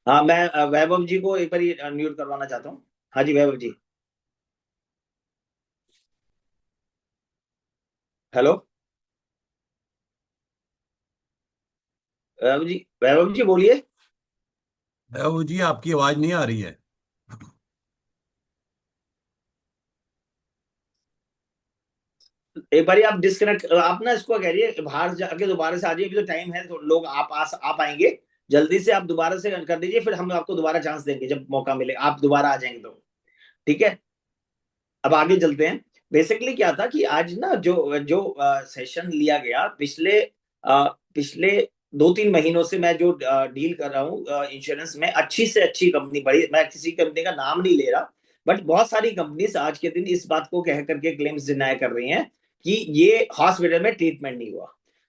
हाँ, मैं वैभव जी को एक बार म्यूट करवाना चाहता हूँ। हाँ जी वैभव जी, हेलो वैभव जी, वैभव जी बोलिए। वो जी आपकी आवाज नहीं आ रही है। एक बार आप डिस्कनेक्ट, आप ना इसको करिए बाहर जाके दोबारा से आ जाइए, अभी तो टाइम है, तो लोग आप आएंगे, जल्दी से आप दोबारा से कर दीजिए, फिर हम आपको दोबारा चांस देंगे जब मौका मिले, आप दोबारा आ जाएंगे तो, ठीक है। अब आगे चलते हैं। बेसिकली क्या था कि आज ना जो जो सेशन लिया गया, पिछले 2-3 महीनों से मैं जो डील कर रहा हूँ इंश्योरेंस में, अच्छी से अच्छी कंपनी, बड़ी, मैं किसी कंपनी का नाम नहीं ले रहा, बट बहुत सारी कंपनीज आज के दिन इस बात को कह करके क्लेम्स डिनाई कर रही हैं कि ये हॉस्पिटल में ट्रीटमेंट नहीं हुआ।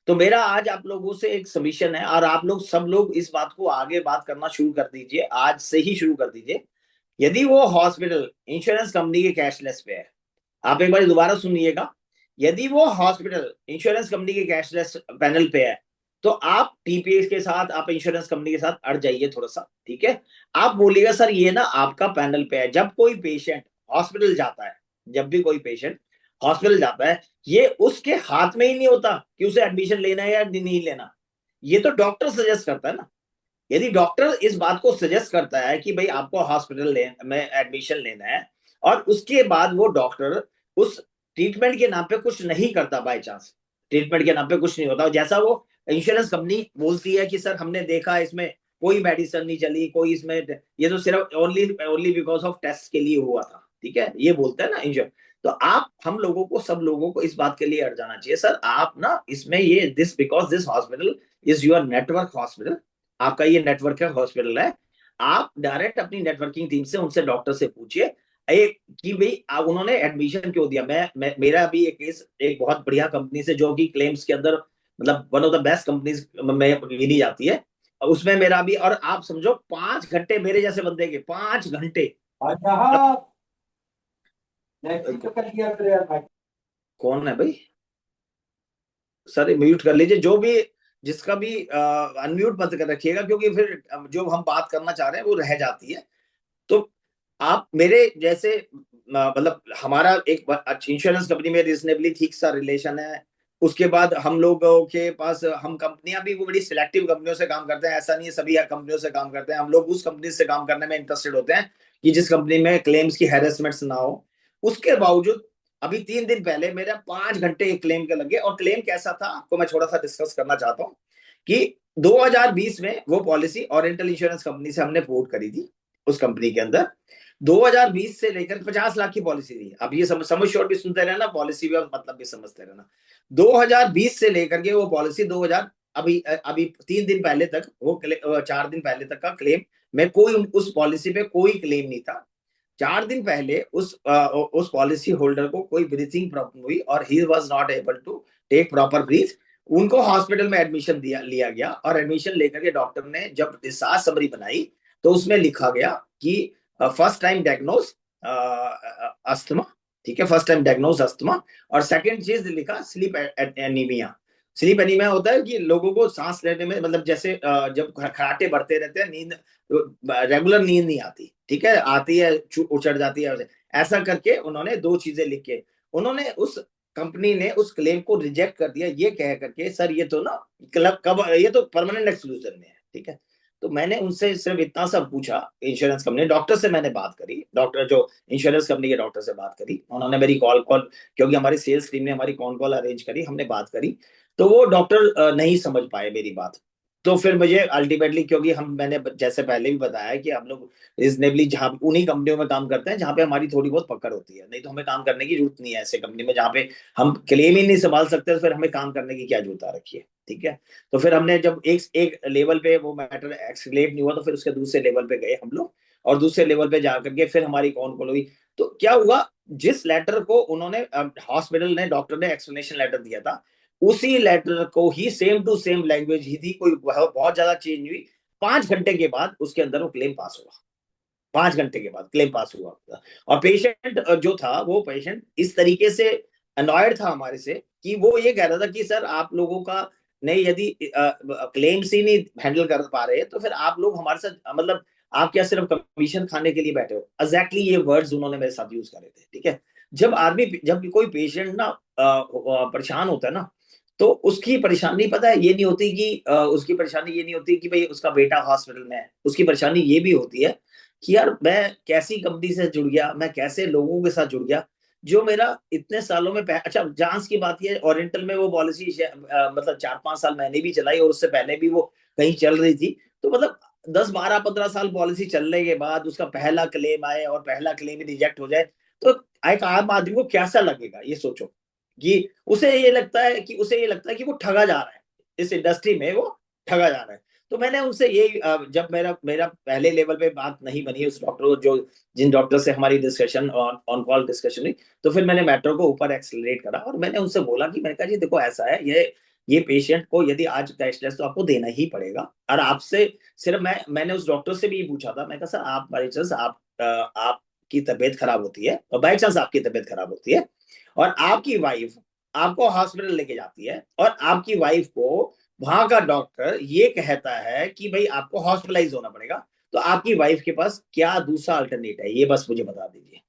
तो मेरा आज आप लोगों से एक सबमिशन है, और आप लोग सब लोग इस बात को आगे बात करना शुरू कर दीजिए, आज से ही शुरू कर दीजिए। यदि वो हॉस्पिटल इंश्योरेंस कंपनी के कैशलेस पे है, आप एक बार दोबारा सुनिएगा, यदि वो हॉस्पिटल इंश्योरेंस कंपनी के कैशलेस पैनल पे है, तो आप टीपीएस के साथ, आप इंश्योरेंस कंपनी के साथ अड़ जाइए थोड़ा सा, ठीक है। आप बोलिएगा सर ये ना आपका पैनल पे है। जब कोई पेशेंट हॉस्पिटल जाता है, जब भी कोई पेशेंट हॉस्पिटल जाता है, ये उसके हाथ में ही नहीं होता कि उसे एडमिशन लेना है या नहीं लेना, ये तो डॉक्टर सजेस्ट करता है ना। यदि डॉक्टर इस बात को सजेस्ट करता है कि भाई आपको हॉस्पिटल में एडमिशन लेना है, और उसके बाद वो डॉक्टर उस ट्रीटमेंट के नाम पे कुछ नहीं करता, बाय चांस ट्रीटमेंट के नाम पे कुछ नहीं होता, जैसा वो इंश्योरेंस कंपनी बोलती है कि सर हमने देखा इसमें कोई मेडिसिन नहीं चली, कोई इसमें, ये तो सिर्फ ओनली बिकॉज ऑफ टेस्ट के लिए हुआ था, ठीक है, ये बोलता है ना इंश्योर। तो आप, हम लोगों को, सब लोगों को इस बात के लिए अड़ जाना चाहिए, सर आप ना इसमें ये this because this hospital is your network hospital, आपका ये नेटवर्क का हॉस्पिटल है। आप डायरेक्ट अपनी नेटवर्किंग टीम से, उनसे, डॉक्टर से पूछिए एक कि भाई उन्होंने एडमिशन क्यों दिया। मेरा अभी एक केस एक बहुत बढ़िया कंपनी से, जो कि क्लेम्स के अंदर मतलब one of the best companies में गिनी जाती है, उसमें मेरा भी, और आप समझो 5 घंटे मेरे जैसे बंदे के 5 घंटे। कौन है भाई? सर म्यूट कर लीजिए, जो भी, जिसका भी अनम्यूट मत कर रखिएगा, क्योंकि फिर जो हम बात करना चाह रहे हैं वो रह जाती है। तो आप मेरे जैसे, मतलब हमारा एक इंश्योरेंस कंपनी में रीजनेबली ठीक सा रिलेशन है। उसके बाद हम लोगों के पास, हम कंपनियां भी वो बड़ी सिलेक्टिव कंपनियों से काम करते हैं, ऐसा नहीं है सभी कंपनियों से काम करते हैं। हम लोग उस कंपनी से काम करने में इंटरेस्टेड होते हैं कि जिस कंपनी में क्लेम्स की हैरेसमेंट्स ना हो। उसके बावजूद अभी 3 दिन पहले मेरा 5 घंटे एक क्लेम के लगे, और क्लेम कैसा था आपको मैं थोड़ा सा डिस्कस करना चाहता हूँ कि 2020 में वो पॉलिसी ओरिएंटल इंश्योरेंस कंपनी से हमने पोर्ट करी थी, उस कंपनी के अंदर 2020 से लेकर 50 लाख की पॉलिसी थी। अब ये समझ शॉर्ट भी सुनते रहना, पॉलिसी भी मतलब भी समझते रहना। 2020 से लेकर के वो पॉलिसी 2000 अभी अभी 3 दिन पहले तक, वो 4 दिन पहले तक का क्लेम में कोई उस पॉलिसी पे कोई क्लेम नहीं था। 4 दिन पहले उस पॉलिसी होल्डर को कोई ब्रीथिंग प्रॉब्लम हुई और he was not able to take proper breath. उनको हॉस्पिटल में एडमिशन लिया गया और एडमिशन लेकर के डॉक्टर ने जब डिस्चार्ज समरी बनाई तो उसमें लिखा गया कि फर्स्ट टाइम डायग्नोज अस्थमा, ठीक है, फर्स्ट टाइम डायग्नोज अस्थमा। और सेकंड चीज लिखा स्लीप एनीमिया। स्लीप एनीमिया होता है कि लोगों को सांस लेने में मतलब जैसे जब खराटे बढ़ते रहते हैं, नींद रेगुलर नींद नहीं आती, ठीक है, आती है उछड़ जाती है, ऐसा करके उन्होंने 2 चीजें लिख के उन्होंने उस कंपनी ने उस क्लेम को रिजेक्ट कर दिया, ये कह करके सर ये तो ना कब ये तो परमानेंट एक्सक्लूजन में है, ठीक है। तो मैंने उनसे सिर्फ इतना सा पूछा, इंश्योरेंस कंपनी डॉक्टर से मैंने बात करी, डॉक्टर जो इंश्योरेंस कंपनी के डॉक्टर से बात करी, उन्होंने मेरी कॉल क्योंकि हमारी सेल्स टीम ने हमारी कॉल अरेंज करी, हमने बात करी, तो वो डॉक्टर नहीं समझ पाए मेरी बात। तो फिर मुझे अल्टीमेटली, क्योंकि मैंने जैसे पहले भी बताया कि हम लोग रीजनेबली जहाँ उन्हीं कंपनियों में काम करते हैं जहाँ पे हमारी थोड़ी बहुत पकड़ होती है, नहीं तो हमें काम करने की जरूरत नहीं है ऐसे कंपनी में जहाँ पे हम क्लेम ही नहीं संभाल सकते, तो फिर हमें काम करने की क्या जरूरत आ रखी है, ठीक है। तो फिर हमने जब एक लेवल पे वो मैटर एक्सकेलेट नहीं हुआ तो फिर उसके दूसरे लेवल पे गए हम लोग, और दूसरे लेवल पे जाकर के फिर हमारी कॉल हुई। तो क्या हुआ, जिस लेटर को उन्होंने हॉस्पिटल ने, डॉक्टर ने एक्सप्लेनेशन लेटर दिया था, उसी लेटर को ही सेम टू सेम लैंग्वेज ही थी, कोई बहुत ज्यादा चेंज हुई। 5 घंटे के बाद उसके अंदर वो क्लेम पास हुआ, 5 घंटे के बाद क्लेम पास हुआ। और पेशेंट जो था, वो पेशेंट इस तरीके से अनॉयड था हमारे से कि वो ये कह रहा था कि सर आप लोगों का नहीं, यदि क्लेम्स ही नहीं हैंडल कर पा रहे तो फिर आप लोग हमारे साथ मतलब आप क्या सिर्फ कमीशन खाने के लिए बैठे हो। एग्जैक्टली ये वर्ड्स उन्होंने मेरे साथ यूज करे थे, ठीक है। जब कोई पेशेंट ना परेशान होता है ना, तो उसकी परेशानी पता है ये नहीं होती कि उसकी परेशानी ये नहीं होती कि भाई उसका बेटा हॉस्पिटल में है, उसकी परेशानी ये भी होती है कि यार मैं कैसी कंपनी से जुड़ गया, मैं कैसे लोगों के साथ जुड़ गया जो मेरा इतने सालों में अच्छा जांच की बात है, ओरिएंटल में वो पॉलिसी मतलब 4-5 साल मैंने भी चलाई और उससे पहले भी वो कहीं चल रही थी। तो मतलब 10-12-15 साल पॉलिसी चलने के बाद उसका पहला क्लेम आए और पहला क्लेम रिजेक्ट हो जाए, तो एक आम आदमी को कैसा लगेगा ये सोचो कि उसे ये लगता है कि वो ठगा जा रहा है, इस इंडस्ट्री में वो ठगा जा रहा है। तो मैंने उनसे ये जब मेरा पहले लेवल पे बात नहीं बनी उस डॉक्टर जो जिन डॉक्टर से हमारी डिस्कशन ऑन कॉल डिस्कशन हुई, तो फिर मैंने मैटर को ऊपर एक्सेलरेट करा और मैंने उनसे बोला कि मैंने कहा जी देखो ऐसा है, ये पेशेंट को यदि आज कैशलेस तो आपको देना ही पड़ेगा। और आपसे सिर्फ मैंने उस डॉक्टर से भी ये पूछा था, मैं कहा सर आप बाई चांस आपकी तबीयत खराब होती है, और बाई चांस आपकी तबीयत खराब होती है और आपकी वाइफ आपको हॉस्पिटल लेके जाती है और आपकी वाइफ को वहां का डॉक्टर ये कहता है कि भाई आपको हॉस्पिटलाइज होना पड़ेगा, तो आपकी वाइफ के पास क्या दूसरा अल्टरनेट है, ये बस मुझे बता दीजिए।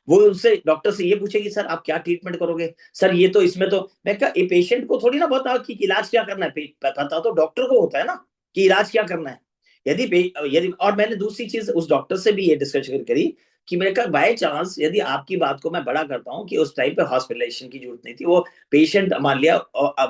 वो उससे डॉक्टर से ये पूछेगी सर आप क्या ट्रीटमेंट करोगे, सर ये तो इसमें तो मैं कहा पेशेंट को थोड़ी ना पता कि इलाज क्या करना है, पता तो डॉक्टर को होता है ना कि इलाज क्या करना है। यदि और मैंने दूसरी चीज उस डॉक्टर से भी ये डिस्कशन करी कि मैंने कहा बाय चांस यदि आपकी बात को मैं बड़ा करता हूँ कि उस टाइम पे हॉस्पिटलाइजेशन की जरूरत नहीं थी, वो पेशेंट मान लिया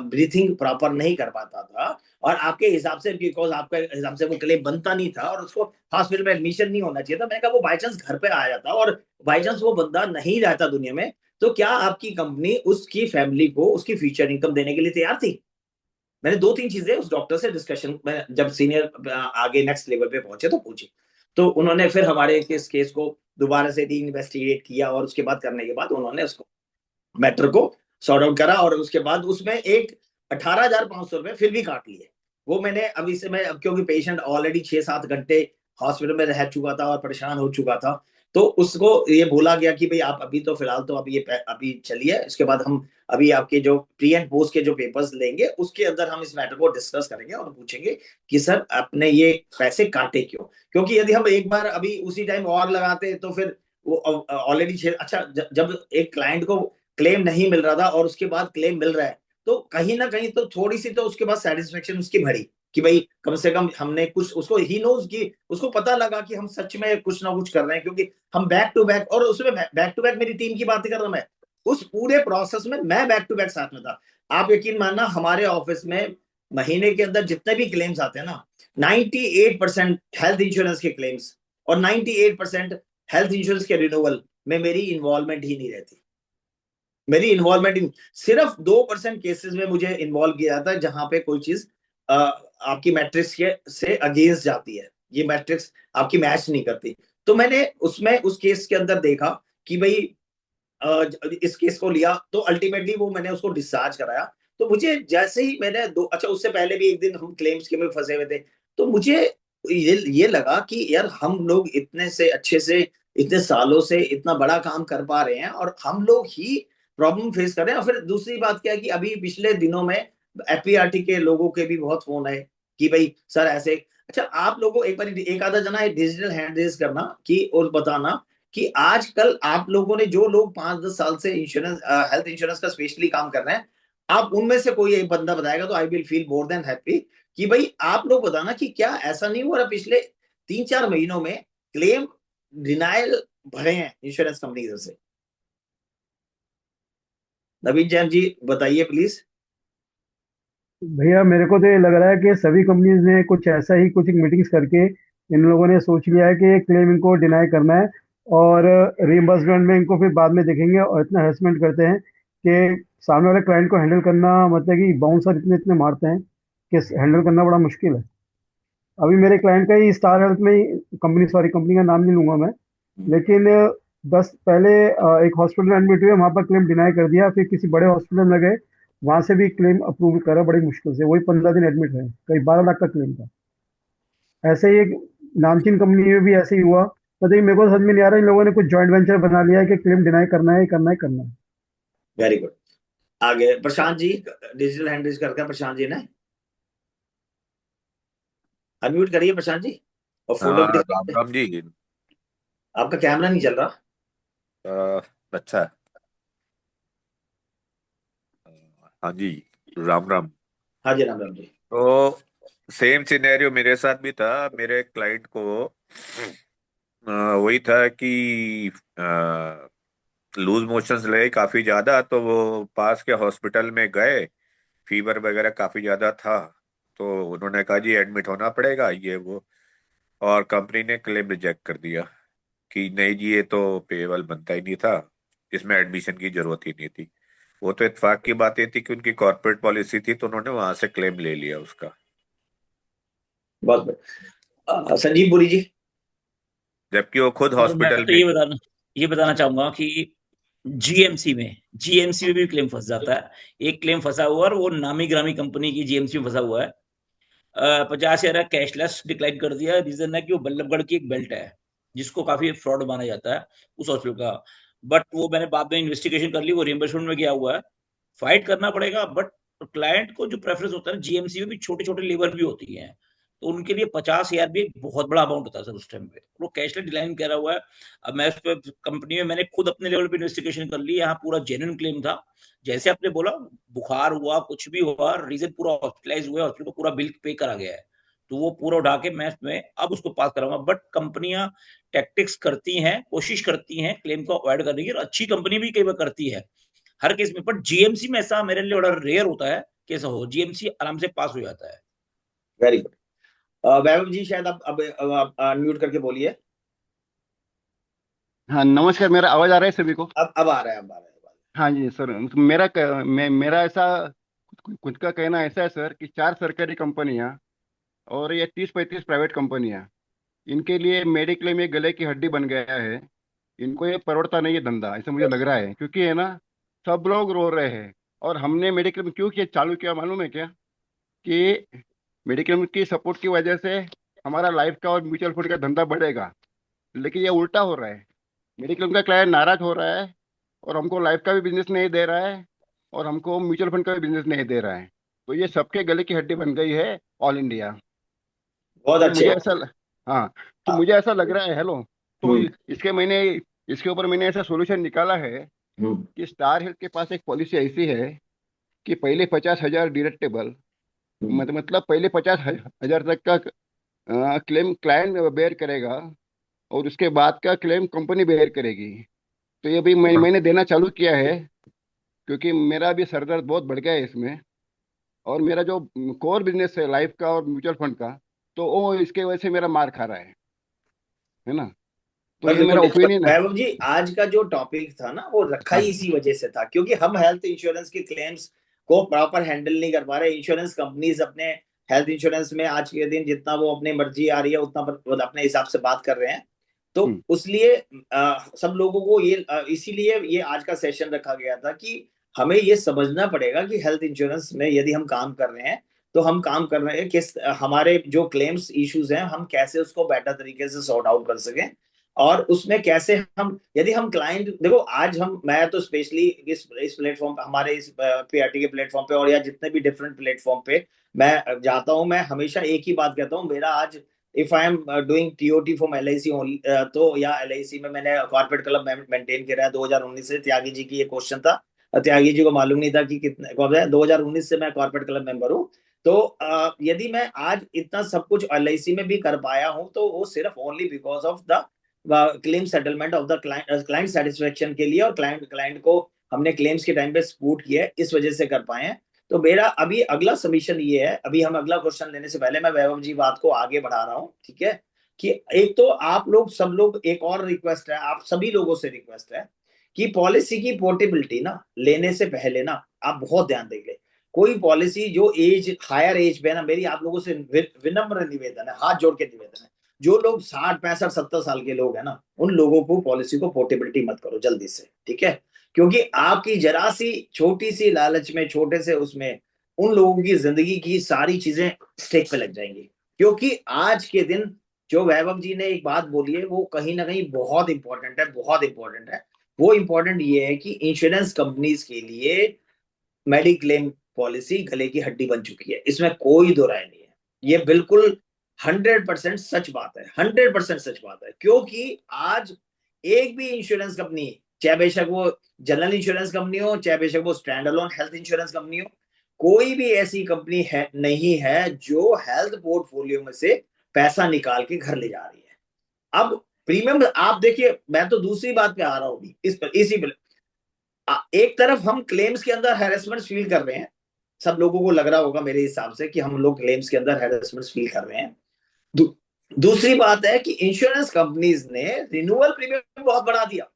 ब्रीथिंग प्रॉपर नहीं कर पाता था और आपके हिसाब से बिकॉज आपके हिसाब से वो क्लेम बनता नहीं था और उसको हॉस्पिटल में एडमिशन नहीं होना चाहिए था, मैंने कहा वो बाई चांस घर पे आ जाता और बाई चांस वो बंदा नहीं रहता दुनिया में, तो क्या आपकी कंपनी उसकी फैमिली को उसकी फ्यूचर इनकम देने के लिए तैयार थी। मैंने 2-3 चीजें उस डॉक्टर से डिस्कशन में जब सीनियर आगे नेक्स्ट लेवल पे पहुंचे तो पूछी, तो उन्होंने फिर हमारे इस केस को दोबारा से री इन्वेस्टिगेट किया और उसके बाद करने के बाद उन्होंने उसको मैटर को सॉर्ट आउट करा और उसके बाद उसमें एक 18,500 रुपए फिर भी काट लिए। वो मैंने अभी से मैं क्योंकि पेशेंट ऑलरेडी 6-7 घंटे हॉस्पिटल में रह चुका था और परेशान हो चुका था, तो उसको ये बोला गया कि भाई आप अभी तो फिलहाल तो अभी चलिए, इसके बाद हम अभी आपके जो प्री एंड पोस्ट के जो पेपर्स लेंगे उसके अंदर हम इस मैटर को डिस्कस करेंगे और पूछेंगे कि सर आपने ये पैसे काटे क्यों, क्योंकि यदि हम एक बार अभी उसी टाइम और लगाते तो फिर वो ऑलरेडी अच्छा जब एक क्लाइंट को क्लेम नहीं मिल रहा था और उसके बाद क्लेम मिल रहा है तो कहीं ना कहीं तो थोड़ी सी तो उसके बाद सेटिस्फेक्शन उसकी बढ़ी कि भाई कम से कम हमने कुछ उसको ही नोज की उसको पता लगा कि हम सच में कुछ ना कुछ कर रहे हैं, क्योंकि हम बैक टू बैक और उसमें बैक टू बैक मेरी टीम की बातें कर रहा हूं मैं, उस पूरे प्रोसेस में मैं बैक टू बैक साथ में था। आप यकीन मानना हमारे ऑफिस में महीने के अंदर जितने भी क्लेम्स आते हैं ना, 98% हेल्थ इंश्योरेंस के क्लेम्स और 98% हेल्थ इंश्योरेंस के रिन्यूअल में मेरी इन्वॉल्वमेंट ही नहीं रहती। मेरी इन्वॉल्वमेंट सिर्फ 2% केसेस में मुझे इन्वॉल्व किया जाता है, जहां पे कोई चीज आपकी मैट्रिक्स के से अगेंस्ट जाती है, ये मैट्रिक्स आपकी मैच नहीं करती। तो मैंने उसमें उस केस के अंदर देखा कि भाई इस केस को लिया, तो अल्टीमेटली वो मैंने उसको डिस्चार्ज कराया। तो मुझे जैसे ही मैंने अच्छा उससे पहले भी एक दिन हम क्लेम्स के में फंसे हुए थे, तो मुझे ये लगा कि यार हम लोग इतने से अच्छे से इतने सालों से इतना बड़ा काम कर पा रहे हैं और हम लोग ही प्रॉब्लम फेस कर रहे हैं। और फिर दूसरी बात क्या है कि अभी पिछले दिनों में एफपीआरटी के लोगों के भी बहुत फोन आए कि भाई सर ऐसे। अच्छा आप लोगों एक बार एक आधा जना डिजिटल हैंड रेज करना कि और बताना कि आजकल आप लोगों ने जो लोग 5-10 साल से इंश्योरेंस हेल्थ इंश्योरेंस का स्पेशली काम कर रहे हैं, आप उनमें से कोई एक बंदा बताएगा तो I will feel more than happy कि भाई आप लोग बताना कि क्या ऐसा नहीं हुआ पिछले 3-4 महीनों में क्लेम डिनायल भरे हैं इंश्योरेंस कंपनी से। नवीन जैन जी बताइए प्लीज। भैया मेरे को तो ये लग रहा है कि सभी कंपनीज ने कुछ ऐसा ही कुछ मीटिंग्स करके इन लोगों ने सोच लिया है कि क्लेम इनको डिनाई करना है और रीइंबर्समेंट में इनको फिर बाद में देखेंगे, और इतना हेरसमेंट करते हैं कि सामने वाले क्लाइंट को हैंडल करना, मतलब कि बाउंसर इतने इतने मारते हैं कि हैंडल करना बड़ा मुश्किल है। अभी मेरे क्लाइंट का ही स्टार हेल्थ में ही कंपनी का नाम नहीं लूंगा मैं, लेकिन बस पहले एक हॉस्पिटल में एडमिट हुए, वहां पर क्लेम डिनाई कर दिया, फिर किसी बड़े हॉस्पिटल में गए, वहां से भी क्लेम अप्रूव करा बड़ी मुश्किल से, वही 15 दिन एडमिट रहे, करीब 12 लाख का क्लेम था। ऐसे ही एक नामचीन कंपनी में भी ऐसे ही हुआ। पता नहीं, मेरे को समझ में नहीं आ रहा, इन लोगों ने कुछ जॉइंट वेंचर बना लिया है कि क्लेम डिनाई करना है, करना है, करना है। Very good. आगे Prashant ji digital hand raise करके प्रशांत जी ने अनम्यूट करिए प्रशांत जी और फोटो भी राम दिखाइए। राम जी। आपका कैमरा नहीं चल रहा। अच्छा। हाँ जी। राम राम। हाँ जी राम राम जी। तो सेम सिनेरियो मेरे साथ भी था। मेरे क्लाइंट को वही था कि लूज मोशंस लगे काफी ज्यादा, तो वो पास के हॉस्पिटल में गए। फीवर वगैरह काफी ज्यादा था, तो उन्होंने कहा जी एडमिट होना पड़ेगा ये वो। और कंपनी ने क्लेम रिजेक्ट कर दिया कि नहीं जी ये तो पेबल बनता ही नहीं था, इसमें एडमिशन की जरूरत ही नहीं थी। वो तो इत्तेफाक की बात ये थी कि उनकी कॉर्पोरेट पॉलिसी थी, तो उन्होंने वहां से क्लेम ले लिया उसका। बहुत बढ़िया। संजीव पुरी जी। जबकि वो खुद और मैं हॉस्पिटल तो में। ये बताना चाहूंगा कि जीएमसी में भी क्लेम फंस जाता है। एक क्लेम फंसा हुआ है और वो नामी ग्रामी कंपनी की जीएमसी में फंसा हुआ है। 50,000 कैशलेस डिक्लाइन कर दिया। रीजन है कि वो बल्लभगढ़ की एक बेल्ट है जिसको काफी फ्रॉड माना जाता है उस हॉस्पिटल का। बट वो मैंने बाद में इन्वेस्टिगेशन कर ली, वो रिम्बर्समेंट में गया हुआ है। फाइट करना पड़ेगा, बट क्लाइंट को जो प्रेफरेंस होता है, जीएमसी में भी छोटे छोटे लेबर भी होती है, तो उनके लिए 50,000 भी एक बहुत बड़ा अमाउंट होता है सर उस टाइम पे। वो कैशलेस डिक्लाइन कह रहा हुआ है। अब मैं उस पर कंपनी में मैंने खुद अपने लेवल पे इन्वेस्टिगेशन कर ली, यहाँ पूरा जेन्युइन क्लेम था। जैसे आपने बोला बुखार हुआ कुछ भी हुआ, रीजन पूरा हॉस्पिटलाइज हुआ, हॉस्पिटल को पूरा बिल पे करा गया है, तो वो पूरा उठा के मैं अब उसको पास कराऊंगा। बट कंपनियां टैक्टिक्स करती हैं, कोशिश करती हैं क्लेम को अवॉइड करने की, और अच्छी कंपनी भी कई बार करती है हर केस में। बट जीएमसी में ऐसा मेरे लिए बड़ा रेयर होता है कि ऐसा हो, जीएमसी आराम से पास हो जाता है। Very good. वैभव जी शायद आप अब अनम्यूट करके बोलिए। हाँ नमस्कार, मेरा आवाज आ रहा है सभी को? अब आ रहा है, अब आ रहा है। हाँ जी सर, मेरा ऐसा खुद का कहना ऐसा है सर कि 4 सरकारी कंपनियां और ये 30-35 प्राइवेट कंपनियां, इनके लिए मेडिक्लेम ये गले की हड्डी बन गया है। इनको ये परवड़ता नहीं है धंधा, ऐसा मुझे लग रहा है, क्योंकि है ना, सब लोग रो रहे हैं। और हमने मेडिक्लेम क्यों किया चालू किया मालूम है क्या? कि मेडिक्लेम की सपोर्ट की वजह से हमारा लाइफ का और म्यूचुअल फंड का धंधा बढ़ेगा। लेकिन ये उल्टा हो रहा है, मेडिक्लेम का क्लाइंट नाराज हो रहा है और हमको लाइफ का भी बिजनेस नहीं दे रहा है और हमको म्यूचुअल फंड का भी बिजनेस नहीं दे रहा है। तो ये सबके गले की हड्डी बन गई है ऑल इंडिया। बहुत तो अच्छे। हाँ, तो मुझे ऐसा लग रहा है, हेलो, तो इसके ऊपर मैंने ऐसा सोल्यूशन निकाला है कि स्टार हेल्थ के पास एक पॉलिसी ऐसी है कि पहले 50,000 डिडक्टेबल, मतलब पहले 50,000 तक का क्लेम क्लाइंट बेयर करेगा और उसके बाद का क्लेम कंपनी बेयर करेगी। तो ये भी मैंने देना चालू किया है, क्योंकि मेरा भी सर दर्द बहुत बढ़ गया है इसमें। और मेरा जो कोर बिजनेस है लाइफ का और म्यूचुअल फंड का, तो वो इसके वजह से मेरा मार खा रहा है ना। तो पर ये देखो मेरा ओपिनियन है। वैभव जी, आज का जो टॉपिक था ना वो रखा हाँ ही इसी वजह से था, क्योंकि हम हेल्थ इंश्योरेंस के क्लेम्स को प्रॉपर हैंडल नहीं कर पा रहे। इंश्योरेंस कंपनीज अपने हेल्थ इंश्योरेंस में आज के दिन जितना वो अपनी मर्जी आ रही है उतना वो अपने हिसाब से बात कर रहे हैं। तो उसलिए सब लोगों को ये इसीलिए ये आज का सेशन रखा गया था कि हमें ये समझना पड़ेगा कि हेल्थ इंश्योरेंस में यदि हम काम कर रहे हैं तो हम काम कर रहे हैं किस हमारे जो क्लेम्स इश्यूज हैं हम कैसे उसको बेटर तरीके से सॉर्ट आउट कर सकें, और उसमें कैसे हम यदि हम क्लाइंट देखो आज मैं तो स्पेशली इस प्लेटफॉर्म पे, हमारे इस पीआरटी के प्लेटफॉर्म पे और या जितने भी डिफरेंट प्लेटफॉर्म पे मैं जाता हूं, मैं हमेशा एक ही बात कहता हूं। मेरा आज if I am doing TOT from LIC only, तो या एलआईसी में मैंने कॉर्पोरेट क्लब मेंटेन किया है 2019 से। त्यागी जी की ये क्वेश्चन था, त्यागी जी को मालूम नहीं था कि कितने कब है, 2019 से मैं कॉर्पोरेट क्लब मेंबर हूँ। तो यदि मैं आज इतना सब कुछ एलआईसी में भी कर पाया हूं तो वो सिर्फ only because of the claim settlement of the client satisfaction के लिए, और क्लाइंट को हमने क्लेम्स के टाइम पे सपोर्ट किया है, इस वजह से कर पाए हैं। तो मेरा अभी अगला सबमिशन ये है, अभी हम अगला क्वेश्चन लेने से पहले मैं वैभव जी बात को आगे बढ़ा रहा हूँ, ठीक है। कि एक तो आप लोग सब लोग, एक और रिक्वेस्ट है, आप सभी लोगों से रिक्वेस्ट है कि पॉलिसी की पोर्टेबिलिटी ना लेने से पहले ना आप बहुत ध्यान देंगे। कोई पॉलिसी जो एज हायर एज पे ना, मेरी आप लोगों से विनम्र निवेदन है, हाथ जोड़ के निवेदन है, जो लोग 60 65 70 साल के लोग हैं ना, उन लोगों को पॉलिसी को पोर्टेबिलिटी मत करो जल्दी से, ठीक है। क्योंकि आपकी जरा सी छोटी सी लालच में, छोटे से उसमें उन लोगों की जिंदगी की सारी चीजें स्टेक पे लग जाएंगी। क्योंकि आज के दिन जो वैभव जी ने एक बात बोली है वो कहीं ना कहीं बहुत इंपॉर्टेंट है, बहुत इंपॉर्टेंट है। वो इंपॉर्टेंट ये है कि इंश्योरेंस कंपनीज के लिए मेडिक्लेम पॉलिसी गले की हड्डी बन चुकी है, इसमें कोई दो राय नहीं है। ये बिल्कुल 100% सच बात है, 100% सच बात है। क्योंकि आज एक भी इंश्योरेंस कंपनी, चाहे बेशक वो जनरल इंश्योरेंस कंपनी हो, चाहे बेशक वो stand alone health insurance company हो, कोई भी ऐसी कंपनी है नहीं है जो हेल्थ पोर्टफोलियो में से पैसा निकाल के घर ले जा रही है। अब प्रीमियम आप देखिए, मैं तो दूसरी बात पे आ रहा हूं इस पर, इसी पर एक तरफ हम क्लेम्स के अंदर हैरेसमेंट फील कर रहे हैं, सब लोगों को लग रहा होगा मेरे हिसाब से कि हम लोग क्लेम्स के अंदर हैरेसमेंट फील कर रहे हैं। दूसरी बात है कि इंश्योरेंस कंपनीज ने रिन्यूअल प्रीमियम बहुत बढ़ा दिया।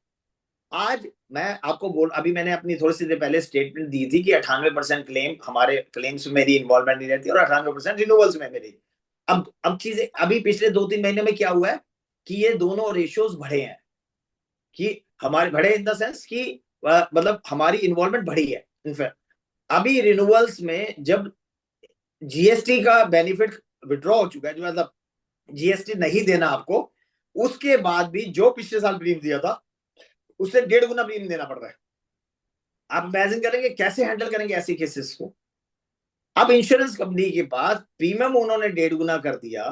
आज मैं आपको अभी मैंने अपनी थोड़ी सी देर पहले स्टेटमेंट दी थी कि 98% क्लेम, हमारे क्लेम्स में मेरी इन्वॉल्वमेंट नहीं रहती और 98% रिन्यूअल्स में मेरी। अब चीजें अभी पिछले 2-3 महीने में क्या हुआ है कि ये दोनों रेशियोज बढ़े हैं, कि हमारे बढ़े इन द सेंस कि मतलब हमारी इन्वॉल्वमेंट बढ़ी है। इनफैक्ट अभी रिन्यूअल्स में जब जीएसटी का बेनिफिट विड्रॉ हो चुका है, जो मतलब जीएसटी नहीं देना आपको, उसके बाद भी जो पिछले साल प्रीमियम दिया था उससे 1.5 गुना प्रीमियम देना पड़ रहा है। आप इमेजिन करेंगे कैसे हैंडल करेंगे ऐसे केसेस को। अब इंश्योरेंस कंपनी के पास प्रीमियम उन्होंने 1.5 गुना कर दिया,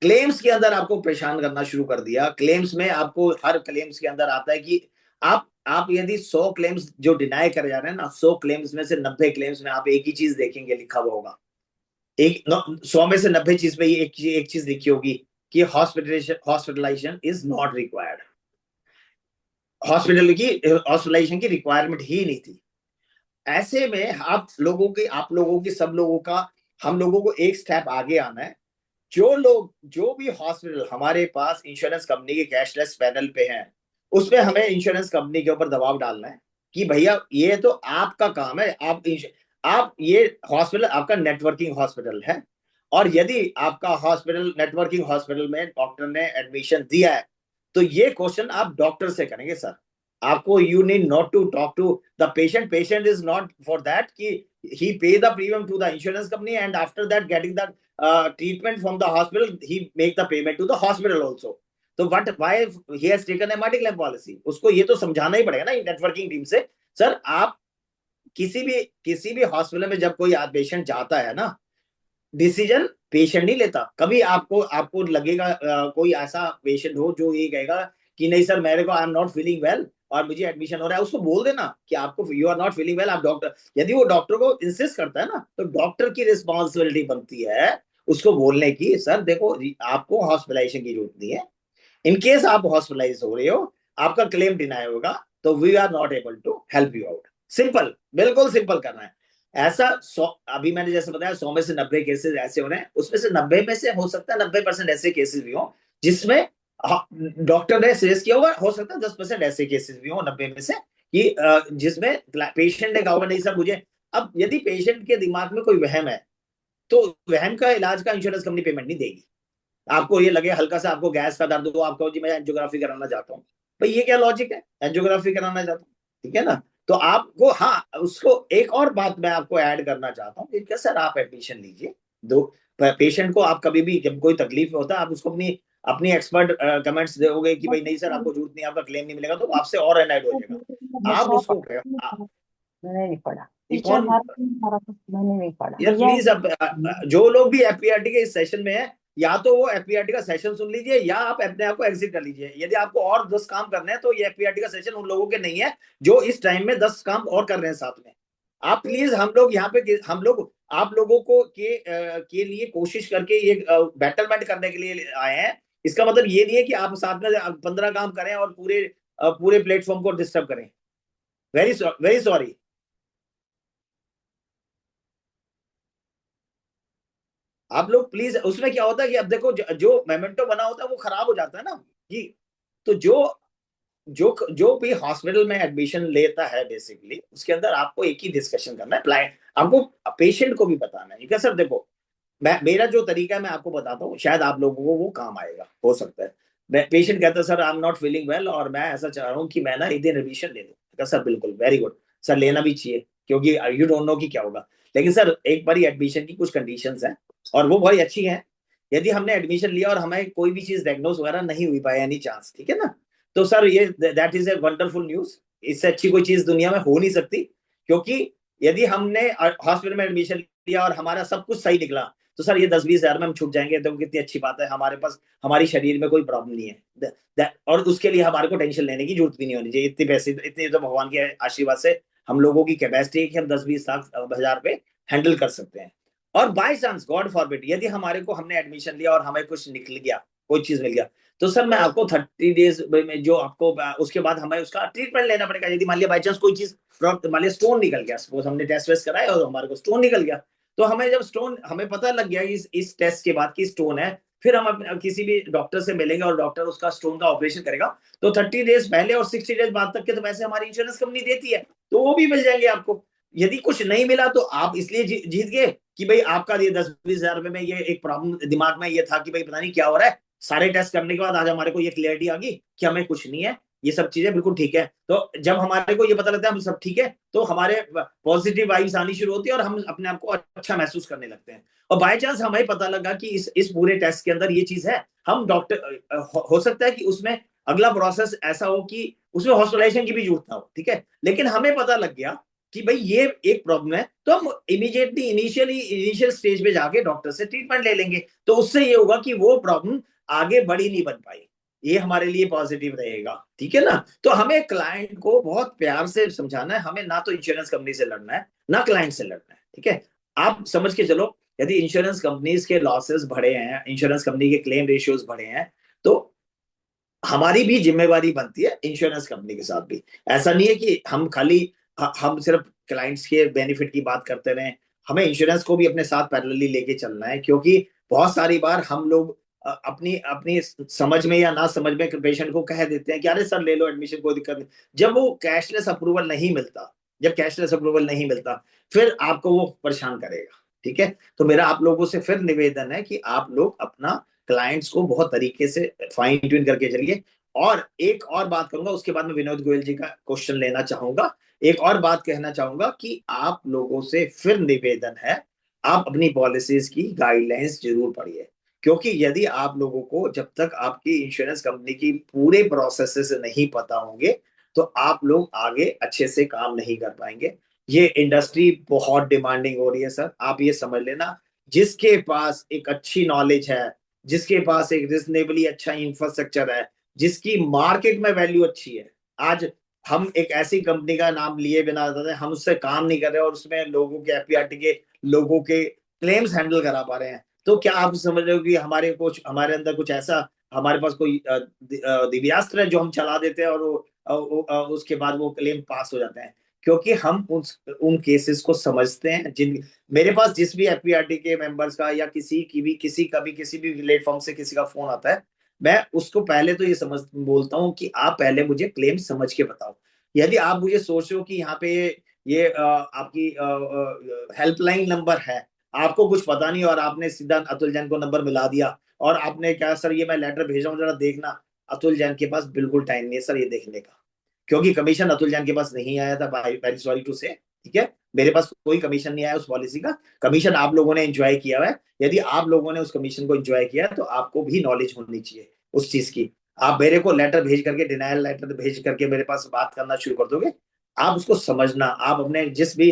क्लेम्स के अंदर आपको परेशान करना शुरू कर दिया। क्लेम्स में आपको हर क्लेम्स के अंदर आता है कि आप यदि 100 क्लेम्स जो डिनाई करे जा रहे हैं ना, 100 क्लेम्स में से 90 क्लेम्स में आप एक ही चीज देखेंगे लिखा हुआ होगा, 100 में से 90 चीज पे एक चीज लिखी होगी कि hospitalisation is not required. Hospitalisation की रिक्वायरमेंट ही नहीं थी। ऐसे में आप लोगों की सब लोगों का, हम लोगों को एक स्टेप आगे आना है। जो भी हॉस्पिटल हमारे पास इंश्योरेंस कंपनी के कैशलेस पैनल पे हैं, उसमें हमें इंश्योरेंस कंपनी के ऊपर दबाव डालना है कि भैया ये तो आपका काम है, आप ये हॉस्पिटल आपका नेटवर्किंग हॉस्पिटल है, और यदि आपका हॉस्पिटल नेटवर्किंग हॉस्पिटल में डॉक्टर ने एडमिशन दिया है तो ये क्वेश्चन आप डॉक्टर से करेंगे सर। आपको you need not to talk to the patient is not for that कि he pay the premium to the insurance company and after that getting the treatment from the hospital he make the payment to the hospital also. So why he has taken a medical policy, उसको ये तो समझाना ही पड़ेगा ना networking team से। Sir आप किसी भी हॉस्पिटल में जब कोई पेशेंट जाता है ना, डिसीजन पेशेंट नहीं लेता। कभी आपको लगेगा कोई ऐसा पेशेंट हो जो ये कहेगा कि नहीं सर मेरे को I am not feeling well और मुझे एडमिशन हो रहा है, उसको बोल देना कि आपको you are not feeling well, आप डॉक्टर, यदि वो डॉक्टर को इंसिस्ट करता है ना तो डॉक्टर की रिस्पॉन्सिबिलिटी बनती है उसको बोलने की, सर देखो आपको हॉस्पिटलाइजेशन की जरूरत नहीं है, इनकेस आप हॉस्पिटलाइज हो रहे हो, आपका क्लेम डिनाई होगा तो we are not able to help you out. Simple, बिल्कुल सिंपल करना है। ऐसा 100, अभी मैंने जैसे बताया 100 में से 90 केसेस ऐसे हो रहे हैं, उसमें से 90 में से हो सकता है 90% ऐसे केसेस भी हो जिसमें डॉक्टर ने सजेस्ट किया होगा, हो सकता है 10% ऐसे केसेस भी हो 90 में से कि जिसमें पेशेंट ने कहा होगा नहीं सर मुझे। अब यदि पेशेंट के दिमाग में कोई वहम है तो वहम का इलाज का इंश्योरेंस कंपनी पेमेंट नहीं देगी। आपको ये लगे हल्का सा आपको गैस का दर्द हो, आपको जी मैं एंजियोग्राफी कराना चाहता हूँ, भाई ये क्या लॉजिक है, एंजियोग्राफी कराना चाहता हूँ, ठीक है ना। तो आपको, हाँ उसको एक और बात मैं आपको ऐड करना चाहता हूँ कि सर आप एडमिशन लीजिए, दो पेशेंट को आप कभी भी जब कोई तकलीफ होता है आप उसको अपनी अपनी एक्सपर्ट कमेंट्स दोगे कि भाई नहीं सर आपको जरूरत नहीं, आपका क्लेम नहीं मिलेगा, तो आपसे और एनाइड हो जाएगा। आप उसको मैंने नहीं पढ़ा, ये टीचर कौन, भारत में हमारा कुछ मैंने नहीं पढ़ा यार भैया। प्लीज अब जो लोग भी एफपीआरटी के इस सेशन में है, या तो वो एफपीआरटी का सेशन सुन लीजिए या आप अपने आप को एग्जिट कर लीजिए। यदि आपको और 10 काम करने हैं तो ये एफपीआरटी का सेशन उन लोगों के नहीं है जो इस टाइम में 10 काम और कर रहे हैं साथ में। आप प्लीज, हम लोग यहाँ पे हम लोग आप लोगों को के लिए कोशिश करके ये बेटरमेंट करने के लिए आए हैं। इसका मतलब ये नहीं है कि आप साथ में 15 काम करें और पूरे प्लेटफॉर्म को डिस्टर्ब करें। Very sorry. आप लोग प्लीज, उसमें क्या होता है कि अब देखो जो मेमेंटो बना होता है वो खराब हो जाता है ना कि, तो जो भी हॉस्पिटल में एडमिशन लेता है बेसिकली उसके अंदर आपको एक ही डिस्कशन करना है, प्लान आपको पेशेंट को भी बताना है। सर देखो मेरा जो तरीका है मैं आपको बताता हूँ, शायद आप लोगों को वो काम आएगा, हो सकता है। पेशेंट कहता है sir I am not feeling well और मैं ऐसा चाह रहा हूँ कि मैं ना एक दिन एडमिशन ले लूँ। सर बिल्कुल, वेरी गुड सर, लेना भी चाहिए क्योंकि यू डोंट नो कि क्या होगा। लेकिन सर एक बार एडमिशन की कुछ कंडीशंस हैं और वो बहुत अच्छी हैं। यदि हमने एडमिशन लिया और हमें कोई भी चीज डायग्नोज वगैरह नहीं हुई पाए एनी चांस, ठीक है ना, तो सर ये that is a wonderful news. इससे अच्छी कोई चीज दुनिया में हो नहीं सकती। क्योंकि यदि हमने हॉस्पिटल में एडमिशन लिया और हमारा सब कुछ सही निकला तो सर ये 10-20 हजार में हम छूट जाएंगे, तो कितनी अच्छी बात है, हमारे पास हमारी शरीर में कोई प्रॉब्लम नहीं है और उसके लिए हमारे को टेंशन लेने की जरूरत भी नहीं होनी चाहिए। इतने पैसे, इतने तो भगवान के आशीर्वाद से हम लोगों की कैपेसिटी है कि हम 10-20 लाख हजार पे हैंडल कर सकते हैं। और बाय चांस गॉड फॉरबिड यदि हमारे को, हमने एडमिशन लिया और हमें कुछ निकल गया, कोई चीज मिल गया, तो सर मैं आपको 30 डेज में जो आपको उसके बाद हमें उसका ट्रीटमेंट लेना पड़ेगा। यदि मान लिया बाई चांस कोई चीज, मान लिया स्टोन निकल गया, सपोज हमने टेस्ट वेस्ट कराया और हमारे को स्टोन निकल गया, तो हमें जब स्टोन, हमें पता लग गया इस टेस्ट के बाद की स्टोन है, फिर हम किसी भी डॉक्टर से मिलेंगे और डॉक्टर उसका स्टोन का ऑपरेशन करेगा, तो 30 डेज पहले और 60 डेज बाद तक के तो पैसे हमारी इंश्योरेंस कंपनी देती है, तो वो भी मिल जाएंगे आपको। यदि कुछ नहीं मिला तो आप इसलिए जीत गए कि भाई आपका ये 10-20 हजार रुपए में ये एक प्रॉब्लम दिमाग में ये था कि भाई पता नहीं क्या हो रहा है, सारे टेस्ट करने के बाद आज हमारे को ये क्लियरिटी आ गई कि हमें कुछ नहीं है, ये सब चीजें बिल्कुल ठीक है। तो जब हमारे को ये पता लगता है हम सब ठीक है, तो हमारे पॉजिटिव वाइब्स आनी शुरू होती है और हम अपने आप को अच्छा महसूस करने लगते हैं। और बाय चांस हमें पता लगा कि इस पूरे टेस्ट के अंदर ये चीज है, हम डॉक्टर, हो सकता है कि उसमें अगला प्रोसेस ऐसा हो कि उसमें हॉस्पिटलाइजेशन की भी जरूरत ना हो, ठीक है, लेकिन हमें पता लग गया कि भाई ये एक प्रॉब्लम है, तो हम इमीडिएटली इनिशियल स्टेज पे जाके डॉक्टर से ट्रीटमेंट ले लेंगे। तो उससे ये होगा कि वो प्रॉब्लम आगे बड़ी नहीं बन पाई, ये हमारे लिए पॉजिटिव रहेगा, ठीक है ना। तो हमें क्लाइंट को बहुत प्यार से समझाना है, हमें ना तो इंश्योरेंस कंपनी से लड़ना है ना क्लाइंट से लड़ना है, ठीक है। आप समझ के चलो, यदि इंश्योरेंस कंपनीज के लॉसेस बढ़े हैं, इंश्योरेंस कंपनी के क्लेम रेशियोज बढ़े हैं, तो हमारी भी जिम्मेवारी बनती है इंश्योरेंस कंपनी के साथ भी। ऐसा नहीं है कि हम खाली हम सिर्फ क्लाइंट्स के बेनिफिट की बात करते रहें, हमें इंश्योरेंस को भी अपने साथ पैरेलली लेके चलना है। क्योंकि बहुत सारी बार हम लोग अपनी अपनी समझ में या ना समझ में पेशेंट को कह देते हैं कि अरे सर ले लो एडमिशन, कोई दिक्कत नहीं। जब वो कैशलेस अप्रूवल नहीं मिलता, जब कैशलेस अप्रूवल नहीं मिलता, फिर आपको वो परेशान करेगा, ठीक है। तो मेरा आप लोगों से फिर निवेदन है कि आप लोग अपना क्लाइंट्स को बहुत तरीके से फाइन ट्यून करके चलिए। और एक और बात करूंगा, उसके बाद में विनोद गोयल जी का क्वेश्चन लेना चाहूंगा। एक और बात कहना चाहूंगा कि आप लोगों से फिर निवेदन है, आप अपनी पॉलिसीज की गाइडलाइंस जरूर पढ़िए। क्योंकि यदि आप लोगों को जब तक आपकी इंश्योरेंस कंपनी की पूरे प्रोसेस नहीं पता होंगे, तो आप लोग आगे अच्छे से काम नहीं कर पाएंगे। ये इंडस्ट्री बहुत डिमांडिंग हो रही है सर, आप ये समझ लेना। जिसके पास एक अच्छी नॉलेज है, जिसके पास एक रिजनेबली अच्छा इंफ्रास्ट्रक्चर है, जिसकी मार्केट में वैल्यू अच्छी है, आज हम एक ऐसी कंपनी का नाम लिए बिना हम उससे काम नहीं कर रहे और उसमें लोगों के एफपीआरटी के लोगों के क्लेम्स हैंडल करा पा रहे हैं, तो क्या आप समझ रहे हो कि हमारे अंदर कुछ ऐसा, हमारे पास कोई दिव्यास्त्र है जो हम चला देते हैं और उसके बाद वो क्लेम पास हो जाते हैं? क्योंकि हम उन केसेस को समझते हैं। जिन मेरे पास जिस भी एफपीआरटी के मेंबर्स का या किसी भी प्लेटफॉर्म से किसी का फोन आता है, मैं उसको पहले तो ये समझ बोलता हूँ कि आप पहले मुझे क्लेम समझ के बताओ। यदि आप मुझे सोच रहे हो कि यहाँ पे ये आपकी हेल्पलाइन नंबर है, आपको कुछ पता नहीं और आपने सीधा अतुल जैन को नंबर मिला दिया और आपने क्या सर ये मैं लेटर भेज रहा हूँ जरा देखना, अतुल जैन के पास बिल्कुल टाइम नहीं है सर ये देखने का, क्योंकि कमीशन अतुल जैन के पास नहीं आया था, वेरी सॉरी टू से, ठीक है। मेरे पास कोई कमीशन नहीं आया उस पॉलिसी का, कमीशन आप लोगों ने एंजॉय किया हुआ है। यदि आप लोगों ने उस कमीशन को एंजॉय किया है तो आपको भी नॉलेज होनी चाहिए उस चीज की। आप मेरे को लेटर भेज करके, डिनायल लेटर भेज करके मेरे पास बात करना शुरू कर दोगे, आप उसको समझना। आप अपने जिस भी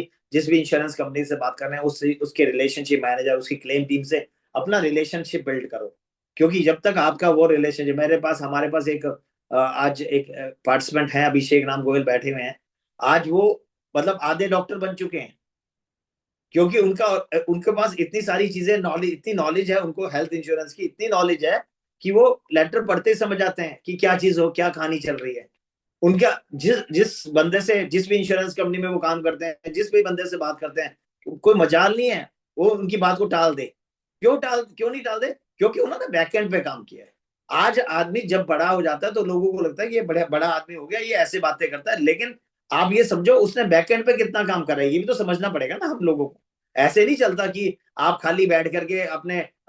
इंश्योरेंस कंपनी से बात कर रहे हैं उसके रिलेशनशिप मैनेजर, उसकी क्लेम टीम से अपना रिलेशनशिप बिल्ड करो, क्योंकि जब तक आपका वो रिलेशनशिप, हमारे पास एक आज एक पार्टिसिपेंट है अभिषेक नाम गोयल बैठे हुए हैं, आज वो मतलब आधे डॉक्टर बन चुके हैं, क्योंकि उनके पास इतनी सारी चीजें नॉलेज, इतनी नॉलेज है उनको, हेल्थ इंश्योरेंस की इतनी नॉलेज है कि वो लेटर पढ़ते ही समझ आते हैं कि क्या चीज हो, क्या कहानी चल रही है। उनका जिस बंदे से, जिस भी इंश्योरेंस कंपनी में वो काम करते हैं, जिस भी बंदे से बात करते हैं, कोई मजाल नहीं है वो उनकी बात को टाल दे। क्यों नहीं टाल दे? क्योंकि उन्होंने बैकएंड पे काम किया है। आज आदमी जब बड़ा हो जाता है तो लोगों को लगता है कि ये बड़ा आदमी हो गया, ये ऐसे बातें करता है, लेकिन आप ये समझो उसने बैकएंड पे कितना काम करा है, ये भी तो समझना पड़ेगा ना हम लोगों को। ऐसे नहीं चलता कि आप खाली बैठ करके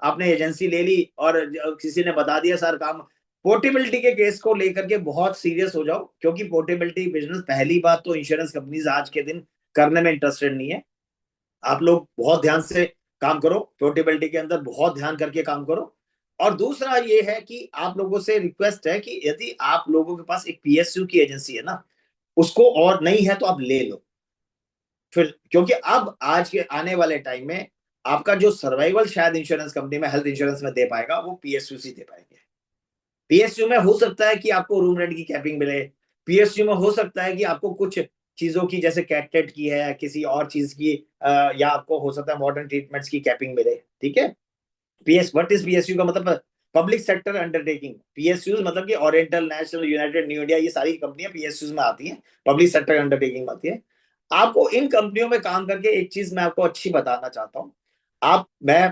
आपने एजेंसी ले ली और किसी ने बता दिया सर काम। पोर्टेबिलिटी के केस को लेकर के बहुत सीरियस हो जाओ, क्योंकि पोर्टेबिलिटी बिजनेस, पहली बात तो इंश्योरेंस कंपनीज आज के दिन करने में इंटरेस्टेड नहीं है। आप लोग बहुत ध्यान से काम करो, पोर्टेबिलिटी के अंदर बहुत ध्यान करके काम करो। और दूसरा ये है कि आप लोगों से रिक्वेस्ट है कि यदि आप लोगों के पास एक पीएसयू की एजेंसी है ना, उसको और नहीं है तो आप ले लो फिर, क्योंकि अब आज के आने वाले टाइम में आपका जो सर्वाइवल शायद इंश्योरेंस कंपनी में, हेल्थ इंश्योरेंस में दे पाएगा वो पीएसयू से दे पाएंगे। पीएसयू में हो सकता है कि आपको रूम रेंट की कैपिंग मिले, पीएसयू में हो सकता है कि आपको कुछ चीजों की जैसे कैटेट की है, किसी और चीज की या आपको हो सकता है मॉडर्न ट्रीटमेंट्स की कैपिंग मिले, ठीक है। व्हाट इज पीएसयू का मतलब? Public sector undertaking. पीएसयू मतलब कि oriental, national, United, new India, ये सारी कंपनियां पीएसयू में आती हैं, पब्लिक सेक्टर अंडरटेकिंग में आती है। आपको इन कंपनियों में काम करके एक चीज मैं आपको अच्छी बताना चाहता हूँ।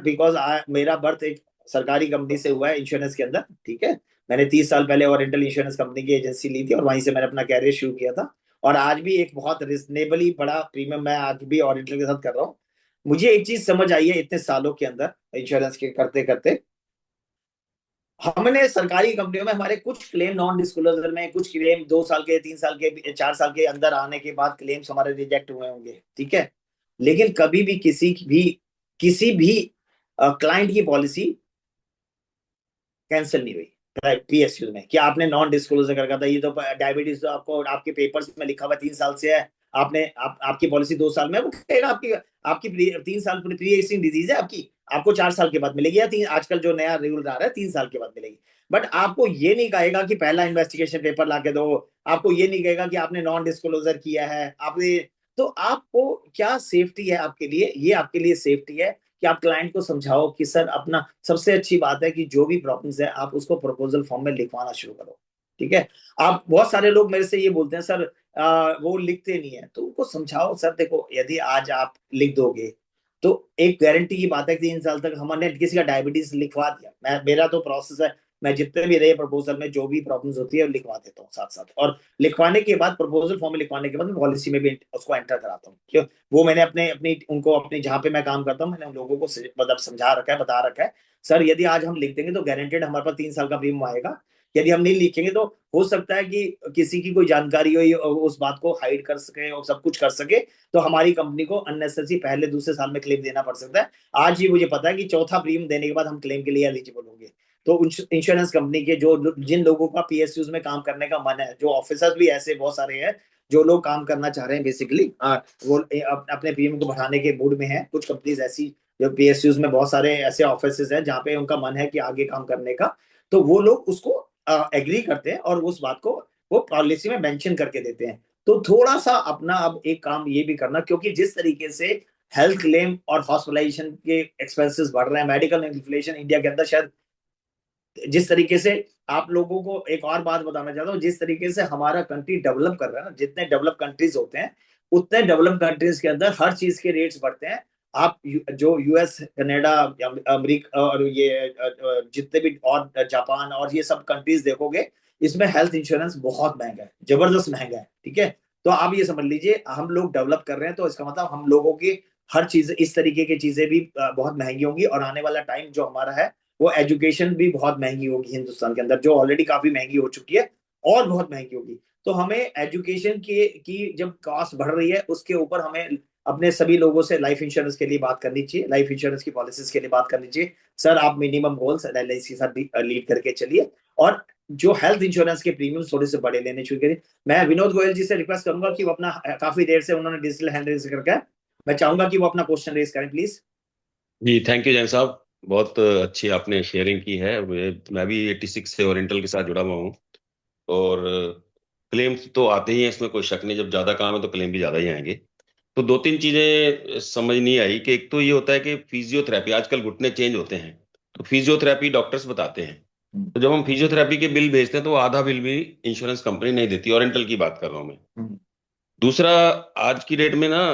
बिकॉज मेरा बर्थ एक सरकारी कंपनी से हुआ है इंश्योरेंस के अंदर, ठीक है। मैंने 30 साल पहले ओरिएंटल इंश्योरेंस कंपनी की एजेंसी ली थी और वहीं से मैंने अपना कैरियर शुरू किया था, और आज भी एक बहुत रिजनेबली बड़ा प्रीमियम मैं आज भी ओरिएंटल के साथ कर रहा हूँ। मुझे एक चीज समझ आई है इतने सालों के अंदर इंश्योरेंस के करते करते, हमने सरकारी कंपनियों में हमारे कुछ क्लेम नॉन डिस्क्लोजर में, कुछ क्लेम 2 साल के, 3 साल के, 4 साल के अंदर आने के बाद क्लेम्स हमारे रिजेक्ट हुए होंगे, ठीक है। लेकिन कभी भी किसी भी क्लाइंट की पॉलिसी कैंसिल नहीं हुई पीएसयू में, कि आपने नॉन डिस्क्लोजर कर रखा था, ये तो डायबिटीज तो आपको आपके पेपर्स में लिखा हुआ 3 साल से है, आपकी पॉलिसी 2 साल में, वो कहेगा आपकी 3 साल प्री एक्जिस्टिंग डिजीज है आपको 4 साल के बाद मिलेगी, या आजकल जो नया रूल आ रहा है 3 साल के बाद मिलेगी। बट आपको ये नहीं कहेगा कि पहला इन्वेस्टिगेशन पेपर लाके दो, आपको ये नहीं कहेगा कि आपने नॉन डिस्क्लोजर किया है आपने। तो आपको क्या सेफ्टी है आपके लिए? ये आपके लिए सेफ्टी है कि आप क्लाइंट को समझाओ कि सर अपना, सबसे अच्छी बात है कि जो भी प्रॉब्लम्स है आप उसको प्रपोजल फॉर्म में लिखवाना शुरू करो, ठीक है। आप बहुत सारे लोग मेरे से ये बोलते हैं सर वो लिखते नहीं है, तो उनको समझाओ सर देखो, यदि आज आप लिख दोगे तो एक गारंटी की बात है कि 3 साल तक हमने किसी का डायबिटीज लिखवा दिया, मेरा तो प्रोसेस है, मैं जितने भी रहे प्रपोजल में जो भी प्रॉब्लम्स होती है लिखवा देता हूँ साथ साथ, और लिखवाने के बाद प्रपोजल फॉर्म में लिखवाने के बाद मैं पॉलिसी में भी उसको एंटर कराता हूँ। क्यों? वो मैंने अपनी जहाँ पे मैं काम करता हूँ, मैंने उन लोगों को मतलब समझा रखा है, बता रखा है, सर यदि आज हम लिख देंगे तो गारंटेड हमारे पास 3 साल का प्रीमियम आएगा, यदि हम नहीं लिखेंगे तो हो सकता है कि किसी की कोई जानकारी हो उस बात को हाइड कर सके और सब कुछ कर सके, तो हमारी कंपनी को अननेसेसरी पहले दूसरे साल में क्लेम देना पड़ सकता है। आज ही मुझे पता है कि चौथा प्रीमियम देने के बाद हम क्लेम के लिए एलिजिबल होंगे। तो इंश्योरेंस कंपनी के जिन लोगों का पीएसयूज में काम करने का मन है, जो ऑफिसर्स भी ऐसे बहुत सारे हैं जो लोग काम करना चाह रहे हैं, बेसिकली वो अपने प्रीमियम को बढ़ाने के मूड में है। कुछ कंपनीज ऐसी जो पीएसयूज में बहुत सारे ऐसे ऑफिसेज हैं जहाँ पे उनका मन है कि आगे काम करने का, तो वो लोग उसको एग्री करते हैं और उस बात को वो पॉलिसी में मेंशन करके देते हैं। तो थोड़ा सा अपना अब एक काम ये भी करना, क्योंकि जिस तरीके से हेल्थ क्लेम और हॉस्पिटलाइजेशन के एक्सपेंसेस बढ़ रहे हैं, मेडिकल इन्फ्लेशन इंडिया के अंदर, शायद जिस तरीके से, आप लोगों को एक और बात बताना चाहता हूँ, जिस तरीके से हमारा कंट्री डेवलप कर रहा है ना, जितने डेवलप कंट्रीज होते हैं उतने डेवलप्ड कंट्रीज के अंदर हर चीज के रेट्स बढ़ते हैं। आप जो यूएस, कनाडा, अमेरिका और ये जितने भी और जापान और ये सब कंट्रीज देखोगे, इसमें हेल्थ इंश्योरेंस बहुत महंगा है, जबरदस्त महंगा है, ठीक है। तो आप ये समझ लीजिए हम लोग डेवलप कर रहे हैं, तो इसका मतलब हम लोगों की हर चीज, इस तरीके की चीजें भी बहुत महंगी होंगी। और आने वाला टाइम जो हमारा है, वो एजुकेशन भी बहुत महंगी होगी हिंदुस्तान के अंदर, जो ऑलरेडी काफी महंगी हो चुकी है और बहुत महंगी होगी। तो हमें एजुकेशन की जब कॉस्ट बढ़ रही है, उसके ऊपर हमें अपने सभी लोगों से लाइफ इंश्योरेंस के लिए बात करनी चाहिए, लाइफ इंश्योरेंस की पॉलिसीज के लिए बात करनी चाहिए। सर आप मिनिमम गोल्स एलआईसी के साथ लीड करके चलिए, और जो हेल्थ इंश्योरेंस के प्रीमियम थोड़े से बड़े लेने शुरू करिए। मैं विनोद गोयल जी से रिक्वेस्ट करूंगा कि वो अपना, काफी देर से उन्होंने डिजिटल हैंड रेज करके, मैं चाहूंगा कि वो अपना क्वेश्चन रेज करें प्लीज। जी थैंक यू जैन साहब, बहुत अच्छी आपने शेयरिंग की है। मैं भी 86 से ओरिएंटल के साथ जुड़ा हुआ हूँ, और क्लेम्स तो आते ही हैं, इसमें कोई शक नहीं। जब ज्यादा काम है तो क्लेम भी ज्यादा ही आएंगे। तो दो तीन चीजें समझ नहीं आई कि एक तो ये होता है कि फिजियोथेरेपी, आजकल घुटने चेंज होते हैं तो फिजियोथेरेपी डॉक्टर्स बताते हैं, तो जब हम फिजियोथेरेपी के बिल भेजते हैं तो आधा बिल भी इंश्योरेंस कंपनी नहीं देती। ओरिएंटल की बात कर रहा हूँ मैं। दूसरा, आज की डेट में ना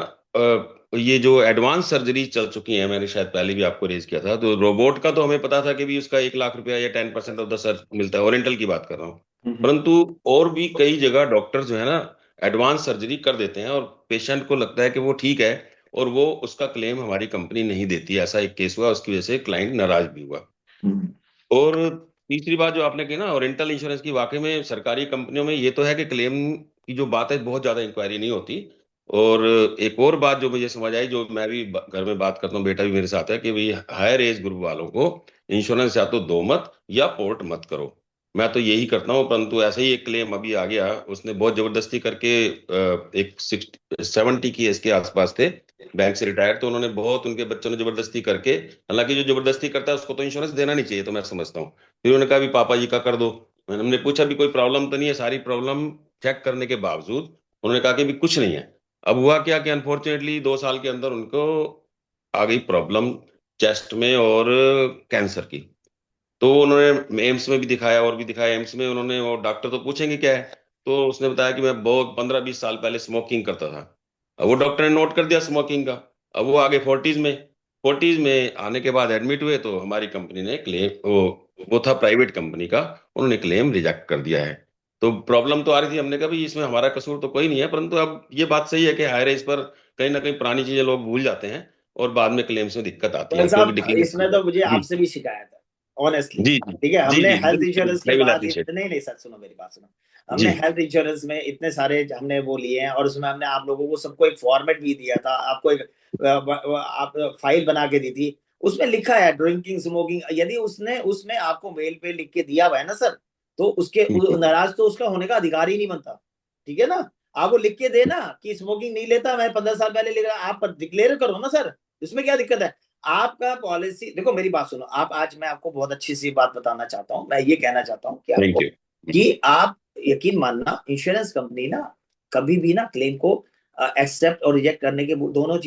ये जो एडवांस सर्जरी चल चुकी है, मैंने शायद पहले भी आपको रेज किया था, तो रोबोट का तो हमें पता था कि भी उसका 1 लाख रुपया या 10% ऑफ द सर्ज मिलता है, ओरिएंटल की बात कर रहा हूँ। परंतु और भी कई जगह डॉक्टर जो है ना एडवांस सर्जरी कर देते हैं, और पेशेंट को लगता है कि वो ठीक है, और वो उसका क्लेम हमारी कंपनी नहीं देती। ऐसा एक केस हुआ, उसकी वजह से क्लाइंट नाराज भी हुआ। और तीसरी बात जो आपने कही ना ओरिएंटल इंश्योरेंस की, वाकई में सरकारी कंपनियों में ये तो है कि क्लेम की जो बात है बहुत ज्यादा इंक्वायरी नहीं होती। और एक और बात जो मुझे समझ आई, जो मैं भी घर में बात करता हूँ, बेटा भी मेरे साथ है, कि भाई हायर एज ग्रुप वालों को इंश्योरेंस या तो दो मत या पोर्ट मत करो। मैं तो यही करता हूँ। परंतु ऐसे ही एक क्लेम अभी आ गया, उसने बहुत जबरदस्ती करके, एक 70 की एज के आसपास थे, बैंक से रिटायर, तो उन्होंने बहुत, उनके बच्चों ने जबरदस्ती करके, हालांकि जो जबरदस्ती करता है उसको तो इंश्योरेंस देना नहीं चाहिए, तो मैं समझता हूँ। फिर उन्होंने कहा भी पापा जी का कर दो। हमने पूछा भी कोई प्रॉब्लम तो नहीं है, सारी प्रॉब्लम चेक करने के बावजूद उन्होंने कहा कि भी कुछ नहीं है। अब हुआ क्या कि अनफॉर्चुनेटली 2 साल के अंदर उनको आ गई प्रॉब्लम चेस्ट में और कैंसर की। तो उन्होंने एम्स में भी दिखाया और भी दिखाया। एम्स में उन्होंने, वो डॉक्टर तो पूछेंगे क्या है, तो उसने बताया कि मैं बहुत 15-20 साल पहले स्मोकिंग करता था। अब वो डॉक्टर ने नोट कर दिया स्मोकिंग का। अब वो आगे 40s में आने के बाद एडमिट हुए, तो हमारी कंपनी ने क्लेम, वो था प्राइवेट कंपनी का, उन्होंने क्लेम रिजेक्ट कर दिया है। तो प्रॉब्लम तो आ रही थी, हमने कहा भाई इसमें हमारा कसूर तो कोई नहीं है, परंतु अब ये बात सही है कि हायर एज पर कहीं ना कहीं पुरानी चीजें लोग भूल जाते हैं, और बाद में क्लेम्स में दिक्कत आती है, क्योंकि साहब इसमें तो मुझे आपसे भी शिकायत है ऑनेस्टली, जी ठीक है। जी हमने जी हेल्थ इंश्योरेंस के आई विल बाद अप्रिशिएट। नहीं सर सुनो मेरी बात सुनो, जी हमने हेल्थ इंश्योरेंस में इतने सारे हमने वो लिए हैं, और उसमें हमने आप लोगों को सबको एक फॉर्मेट भी दिया था, आपको एक आप फाइल बना के दी थी, उसमें लिखा है ड्रिंकिंग स्मोकिंग। यदि उसने उसमें आपको मेल पे लिख के दिया हुआ है ना सर, तो उसके नाराज तो उसका होने का अधिकार ही नहीं बनता, ठीक है ना। आप वो लिख के दे ना कि स्मोकिंग नहीं लेता, मैं 15 साल पहले लिख रहा, आप डिक्लेयर करो ना सर, इसमें क्या दिक्कत है। आपका पॉलिसी देखो, मेरी बात सुनो आप, आज मैं आपको बहुत अच्छी सी बात बताना चाहता हूँ। मैं ये कहना चाहता हूँ कि थैंक आपको, यू। कि आप यकीन मानना, इंश्योरेंस कंपनी ना कभी भी ना क्लेम को एक्सेप्ट और रिजेक्ट करने के दोनों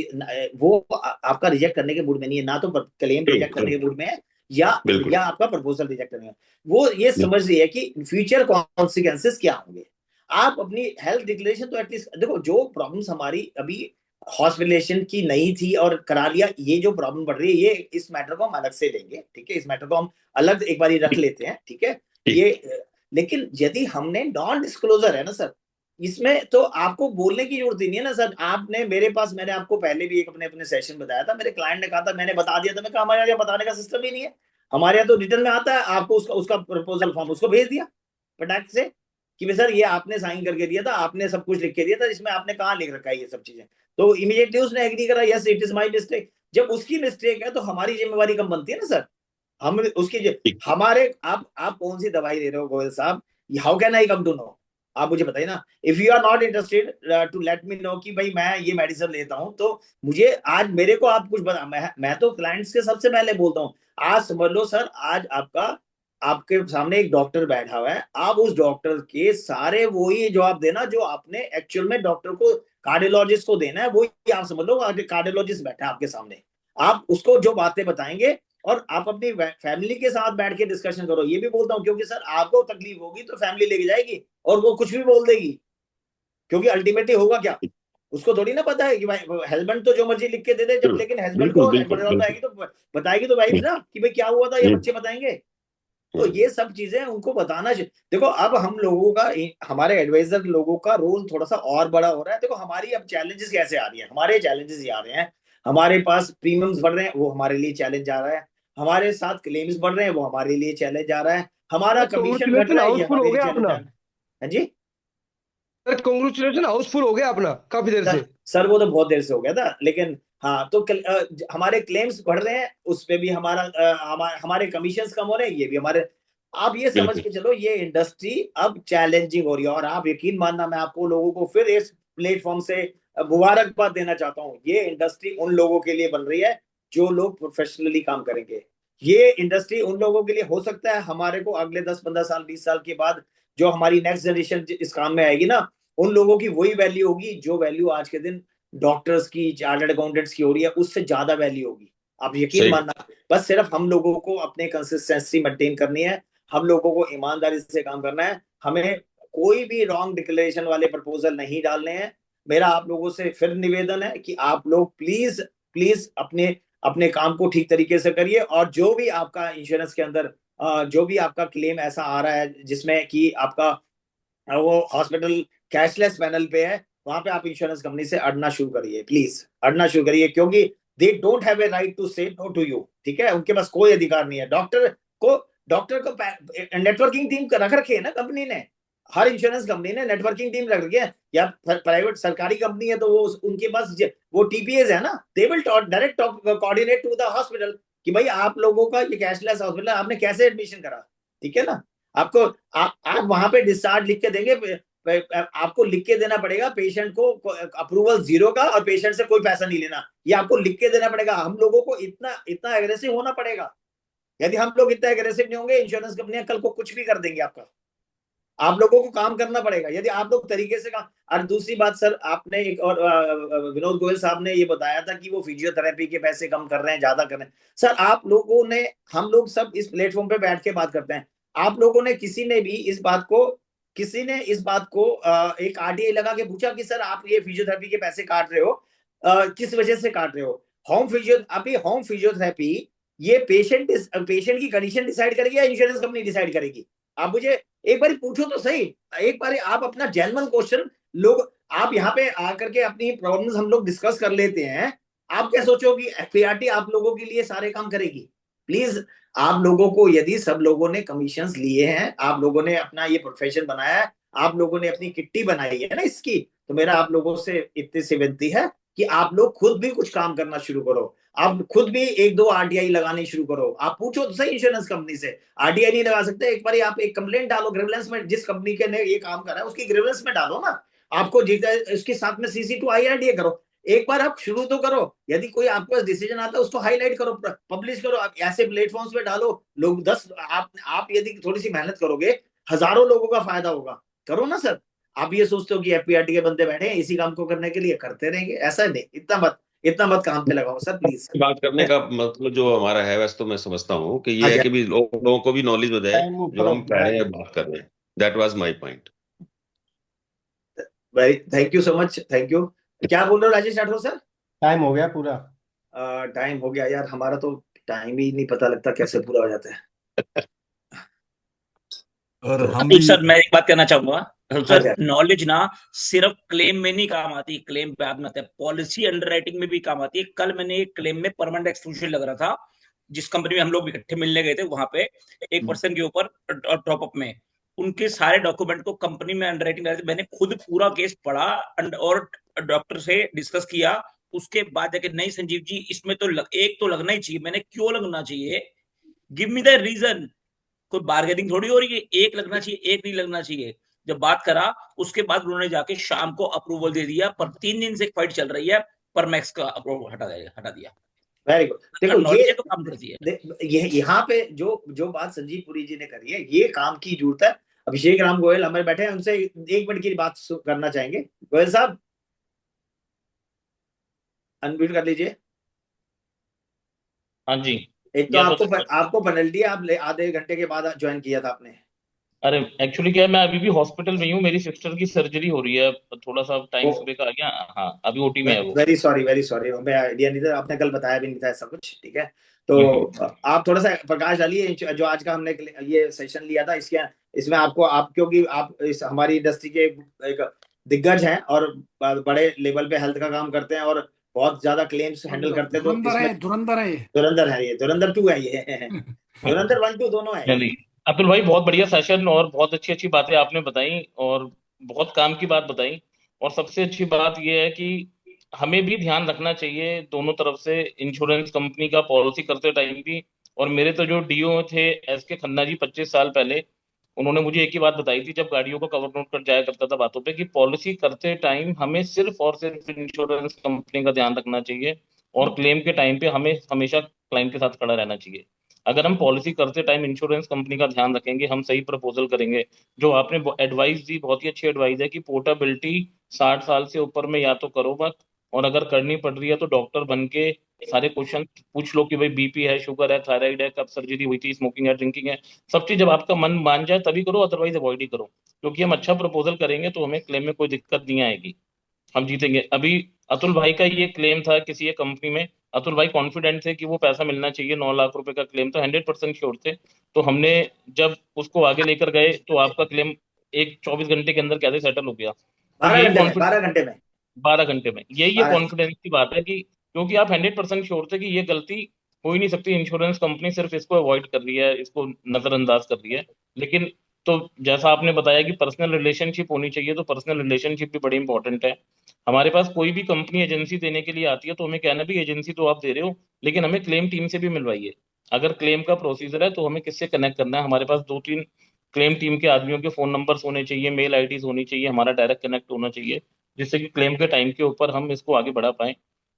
वो आपका रिजेक्ट करने के मूड में नहीं है, ना तो क्लेम रिजेक्ट करने के मूड में है, या आपका प्रपोजल रिजेक्ट करने में। वो ये समझ रही है कि फ्यूचर कॉन्सिक्वेंसेस क्या होंगे। आप अपनी हेल्थ डिक्लेरेशन तो एटलीस्ट देखो, जो प्रॉब्लम्स हमारी अभी हॉस्पिटलेशन की नहीं थी और करा लिया, ये जो प्रॉब्लम बढ़ रही है, ये इस मैटर को हम अलग से लेंगे, ठीक है। इस मैटर को हम अलग एक बार रख लेते हैं, ठीक है ये। लेकिन यदि हमने नॉन डिस्क्लोजर है ना सर, इसमें तो आपको बोलने की जरूरत ही नहीं है ना सर। आपने मेरे पास, मैंने आपको पहले भी एक अपने सेशन बताया था, मेरे क्लाइंट ने कहा था, मैंने बता दिया था, मैं कहा हमारे यहाँ बताने का सिस्टम ही नहीं है, हमारे यहाँ तो रिटर्न में आता है, आपको उसका उसका प्रपोजल फॉर्म उसको भेज दिया फटाक से कि सर ये आपने साइन करके दिया था, आपने सब कुछ लिख के दिया था, इसमें आपने कहाँ लिख रखा है ये सब चीजें। तो इमीडिएटली उसने एग्री करा, yes it is my mistake. जब उसकी मिस्टेक है तो हमारी जिम्मेवारी कम बनती है ना सर। हम उसकी हमारे, आप कौन सी दवाई दे रहे हो गोयल साहब, how can I come to know, आप मुझे बताइए ना। If you are not interested to let me know कि भाई मैं ये मेडिसिन लेता हूं, तो मुझे आज मेरे को आप कुछ बता, मैं तो क्लाइंट्स के सबसे पहले बोलता हूं, आज समझ लो सर, आज आपके सामने एक डॉक्टर बैठा हुआ है, आप उस डॉक्टर के सारे वही जवाब देना जो आपने एक्चुअल में डॉक्टर को, कार्डियोलॉजिस्ट को देना है, वही आप समझ लो, कार्डियोलॉजिस्ट बैठा है आपके सामने, आप उसको जो बातें बताएंगे, और आप अपनी फैमिली के साथ बैठ के डिस्कशन करो। ये भी बोलता हूँ क्योंकि सर आपको तकलीफ होगी तो फैमिली लेके जाएगी और वो कुछ भी बोल देगी, क्योंकि अल्टीमेटली होगा क्या, उसको थोड़ी ना पता है कि भाई हस्बैंड तो जो मर्जी लिख के दे दे, जब लेकिन हस्बैंड बिल्कुल को बिल्कुल एडवर्टाइज बिल्कुल। आएगी तो बताएगी तो वाइफ ना कि भाई क्या हुआ था, ये बच्चे बताएंगे। तो हम्म, ये सब चीजें उनको बताना चाहिए। देखो अब हम लोगों का, हमारे एडवाइजर लोगों का रोल थोड़ा सा और बड़ा हो रहा है। देखो हमारी अब चैलेंजेस कैसे आ रही है, हमारे चैलेंजेस ये आ रहे हैं, हमारे पास प्रीमियम्स बढ़ रहे हैं, वो हमारे लिए चैलेंज आ रहा है, हमारे साथ क्लेम्स बढ़ रहे हैं, वो हमारे लिए चैलेंज आ रहा है, हमारा सर कमीशन घट कॉन्ग्रेचुलेशन रहा है, ये हाउसफुल हमारे हो लिए गया चैलेंज अपना। आ रहा है। हाँ जी सर कॉन्ग्रेचुलेशन हाउसफुल हो गया अपना काफी देर से। सर, वो तो बहुत देर से हो गया था, लेकिन हाँ तो हमारे क्लेम्स बढ़ रहे हैं, उस पे भी हमारे कमीशंस कम हो रहे हैं, ये भी हमारे। आप ये समझ बिल्कुल के चलो ये इंडस्ट्री अब चैलेंजिंग हो रही है, और आप यकीन मानना, मैं आपको लोगों को फिर इस प्लेटफॉर्म से मुबारकबाद देना चाहता हूँ। ये इंडस्ट्री उन लोगों के लिए बन रही है जो लोग प्रोफेशनली काम करेंगे। ये इंडस्ट्री उन लोगों के लिए हो सकता है, हमारे को अगले 10-15 साल 20 साल के बाद जो हमारी नेक्स्ट जनरेशन इस काम में आएगी ना, उन लोगों की वही वैल्यू होगी जो वैल्यू आज के दिन डॉक्टर्स की, चार्टर्ड अकाउंटेंट्स की हो रही है, उससे ज्यादा वैल्यू होगी। आप यकीन सही बात। मानना, बस सिर्फ हम लोगों को अपने कंसिस्टेंसी मेंटेन करनी है, हम लोगों को ईमानदारी से काम करना है, हमें कोई भी रॉन्ग डिक्लेरेशन वाले प्रपोजल नहीं डालने हैं। मेरा आप लोगों से फिर निवेदन है कि आप लोग प्लीज प्लीज अपने अपने काम को ठीक तरीके से करिए, और जो भी आपका इंश्योरेंस के अंदर जो भी आपका क्लेम ऐसा आ रहा है जिसमें कि आपका वो हॉस्पिटल कैशलेस पैनल पे है, वहां पे आप इंश्योरेंस कंपनी से अड़ना शुरू करिए, प्लीज अड़ना शुरू करिए, क्योंकि they don't have a right to say no to you. ठीक है, उनके पास कोई अधिकार नहीं है। डॉक्टर को नेटवर्किंग टीम रख रखी है ना कंपनी ने, हर इंश्योरेंस कंपनी ने नेटवर्किंग टीम रख रखी है, या प्राइवेट सरकारी कंपनी है तो वो उनके पास वो टीपीएस है ना, they will direct coordinate to the hospital कि भाई आप लोगों का ये कैशलेस हॉस्पिटल आपने कैसे एडमिशन करा। ठीक है ना, आपको आप वहां पे डिस्चार्ज लिख के देंगे, आपको लिख के देना पड़ेगा पेशेंट को, अप्रूवल 0 का, और पेशेंट से कोई पैसा नहीं लेना, ये आपको लिख के देना पड़ेगा। हम लोगों को इतना इतना एग्रेसिव होना पड़ेगा। यदि हम लोग इतना एग्रेसिव नहीं होंगे, इंश्योरेंस कंपनियां कल को कुछ भी कर देंगी आपका। आप लोगों को काम करना पड़ेगा यदि आप लोग तरीके से काम। और दूसरी बात सर, आपने एक और विनोद गोयल साहब ने ये बताया था कि वो फिजियोथेरेपी के पैसे कम कर रहे हैं, ज्यादा कर रहे हैं। सर आप लोगों ने, हम लोग सब इस प्लेटफॉर्म पे बैठ के बात करते हैं, आप लोगों ने किसी ने इस बात को एक आरटीआई लगा के पूछा कि सर आप ये फिजियोथेरेपी के पैसे काट रहे हो, किस वजह से काट रहे हो? होम फिजियोथेरेपी ये पेशेंट की कंडीशन डिसाइड करेगी या इंश्योरेंस कंपनी डिसाइड करेगी? आप मुझे एक बार पूछो तो सही, एक बार आप अपना जेन्युइन क्वेश्चन, लोग आप यहाँ पे आकर के अपनी प्रॉब्लम्स हम लोग डिस्कस कर लेते हैं, आप क्या सोचो कि एफपीआरटी आप लोगों के लिए सारे काम करेगी? प्लीज, आप लोगों को, यदि सब लोगों ने कमीशंस लिए हैं, आप लोगों ने अपना ये प्रोफेशन बनाया है, आप लोगों ने अपनी किट्टी बनाई है ना इसकी, तो मेरा आप लोगों से इतनी सी विनती है कि आप लोग खुद भी कुछ काम करना शुरू करो। आप खुद भी 1-2 आरटीआई लगाने शुरू करो। आप पूछो तो सही इंश्योरेंस कंपनी से, आरटीआई नहीं लगा सकते, एक बार आप एक कंप्लेंट डालो ग्रीवेंस में, जिस कंपनी के ने ये काम करा है उसकी ग्रीवेंस में डालो ना। आपको इसके साथ में CC2 IRDA करो, एक बार आप शुरू तो करो। यदि कोई आपके पास डिसीजन आता है उसको हाईलाइट करो, पब्लिश करो, आप ऐसे प्लेटफॉर्म्स पे डालो, लोग 10 आप यदि थोड़ी सी मेहनत करोगे, हजारों लोगों का फायदा होगा। करो ना सर। आप ये सोचते हो कि एफपीआरटी के बंदे बैठे हैं इसी काम को करने के लिए, करते रहेंगे, ऐसा नहीं, इतना मत काम पे लगाओ सर प्लीज। बात करने का मतलब जो हमारा है, वैसे तो मैं समझता हूँ कि हाँ ये है जी, कि भी लोगों को भी नॉलेज हो जाए टाइम ऊपर जो हम कह जा रहे रही हैं, बात कर रहे हैं। That was my point. भाई thank you so much, thank you. क्या बोल रहे हो राजेश राठौर सर? टाइम हो गया पूरा। टाइम हो गया यार, हमारा तो टाइम ही नहीं पता लगता कैसे पूरा हो जाता है। और तो हम तो भी। सर मैं एक बात कहना चाहूंगा, हाँ सर जी, नॉलेज ना सिर्फ क्लेम में नहीं काम आती, क्लेम पे बाद में आता है, पॉलिसी अंडरराइटिंग में भी काम आती है। कल मैंने एक क्लेम में परमानेंट एक्सक्लूजन लग रहा था, जिस कंपनी में हम लोग इकट्ठे मिलने गए थे, वहां पे एक पर्सन के ऊपर टॉपअप में उनके सारे डॉक्यूमेंट को कंपनी में अंडरराइटिंग रहे थे। मैंने खुद पूरा केस पढ़ा और डॉक्टर से डिस्कस किया, उसके बाद जाके नहीं संजीव जी इसमें तो एक तो लगना ही चाहिए। मैंने क्यों लगना चाहिए, गिव मी द रीजन। कोई बार्गेनिंग थोड़ी हो रही है, एक लगना चाहिए एक नहीं लगना चाहिए। जब बात करा उसके बाद उन्होंने जाके शाम को अप्रूवल दे दिया, पर 3 दिन से फाइट चल रही है, पर मैक्स का अप्रूवल हटा दिया। Very good. देखो नॉलेज है तो काम करती है। ये यहाँ पे जो जो बात संजीव पुरी जी ने करी है, ये काम की जरूरत है। अभिषेक राम गोयल हमारे बैठे हैं, उनसे 1 मिनट की बात करना चाहेंगे। गोयल साहब अनम्यूट कर लीजिए। हाँ जी। एक तो यस आपको पेनल्टी है, आप आधे घंटे के बाद ज्वाइन किया था आपने। अरे एक्चुअली क्या है, मैं अभी भी हॉस्पिटल में ही हूँ, मेरी सिस्टर की सर्जरी हो रही है, थोड़ा सा टाइम सुबह का आ गया। हाँ अभी ओटी में है वो। वेरी सॉरी, हमें आइडिया नहीं था, आपने कल बताया भी नहीं था ऐसा कुछ, ठीक है। तो हम्म। आप थोड़ा सा प्रकाश डालिए जो आज का हमने ये सेशन लिया था, इसके इसमें आपको आप क्योंकि आप इस हमारी इंडस्ट्री के एक दिग्गज हैं और बड़े लेवल पे हेल्थ का काम करते हैं और बहुत ज्यादा क्लेम्स हैंडल करते हैं, तो धुरंधर इसमें है, धुरंधर है ये। धुरंधर है, ये धुरंधर 2 है, ये धुरंधर 1 2 दोनों है ये। चलिए अतुल भाई, बहुत बढ़िया सेशन और बहुत अच्छी अच्छी बातें आपने बताई और बहुत काम की बात बताई। और सबसे अच्छी बात यह है कि हमें भी ध्यान रखना चाहिए दोनों तरफ से, इंश्योरेंस कंपनी का पॉलिसी करते टाइम भी। और मेरे तो जो डीओ थे एस के खन्ना जी 25 साल पहले, उन्होंने मुझे एक ही बात बताई थी जब गाड़ियों को कवर नोट कर जाया करता था बातों पे, कि पॉलिसी करते टाइम हमें सिर्फ और सिर्फ इंश्योरेंस कंपनी का ध्यान रखना चाहिए और क्लेम के टाइम पे हमें हमेशा क्लाइंट के साथ खड़ा रहना चाहिए। अगर हम पॉलिसी करते टाइम इंश्योरेंस कंपनी का ध्यान रखेंगे, हम सही प्रपोजल करेंगे। जो आपने एडवाइस दी बहुत ही अच्छी एडवाइस है कि पोर्टेबिलिटी 60 साल से ऊपर में या तो करो मत, और अगर करनी पड़ रही है तो डॉक्टर बन के सारे क्वेश्चन पूछ लो कि भाई बीपी है, शुगर है, थायराइड है, कब सर्जरी हुई थी, स्मोकिंग है, ड्रिंकिंग है। सब चीज जब आपका मन मान जाए तभी करो, अदरवाइज अवॉइड ही करो। क्योंकि हम अच्छा प्रपोजल करेंगे तो हमें क्लेम में कोई दिक्कत नहीं आएगी, हम जीतेंगे। अभी अतुल भाई का ये क्लेम था किसी एक कंपनी में, अतुल भाई कॉन्फिडेंट थे कि वो पैसा मिलना चाहिए, 9 लाख रुपए का क्लेम, तो 100% श्योर थे। तो हमने जब उसको आगे लेकर गए तो आपका क्लेम एक 24 घंटे के अंदर कैसे सेटल हो गया। तो 12 यही घंटे में, कॉन्फिडेंस, 12 घंटे में, 12 घंटे में, यही ये 12। कॉन्फिडेंस की बात है कि क्योंकि आप 100% श्योर थे कि ये गलती हो ही नहीं सकती, इंश्योरेंस कंपनी सिर्फ इसको अवॉइड कर रही है, इसको नजरअंदाज कर रही है। लेकिन तो जैसा आपने बताया कि पर्सनल रिलेशनशिप होनी चाहिए, तो पर्सनल रिलेशनशिप भी बड़ी इंपॉर्टेंट है। हमारे पास कोई भी कंपनी एजेंसी देने के लिए आती है तो हमें कहना भी एजेंसी तो आप दे रहे हो, लेकिन हमें क्लेम टीम से भी मिलवाइए। अगर क्लेम का प्रोसीजर है तो हमें किससे कनेक्ट करना है, हमारे पास 2-3 क्लेम टीम के आदमियों के फोन नंबर्स होने चाहिए, मेल आईडीज होनी चाहिए, हमारा डायरेक्ट कनेक्ट होना चाहिए, जिससे कि क्लेम के टाइम के ऊपर हम इसको आगे बढ़ा पाए।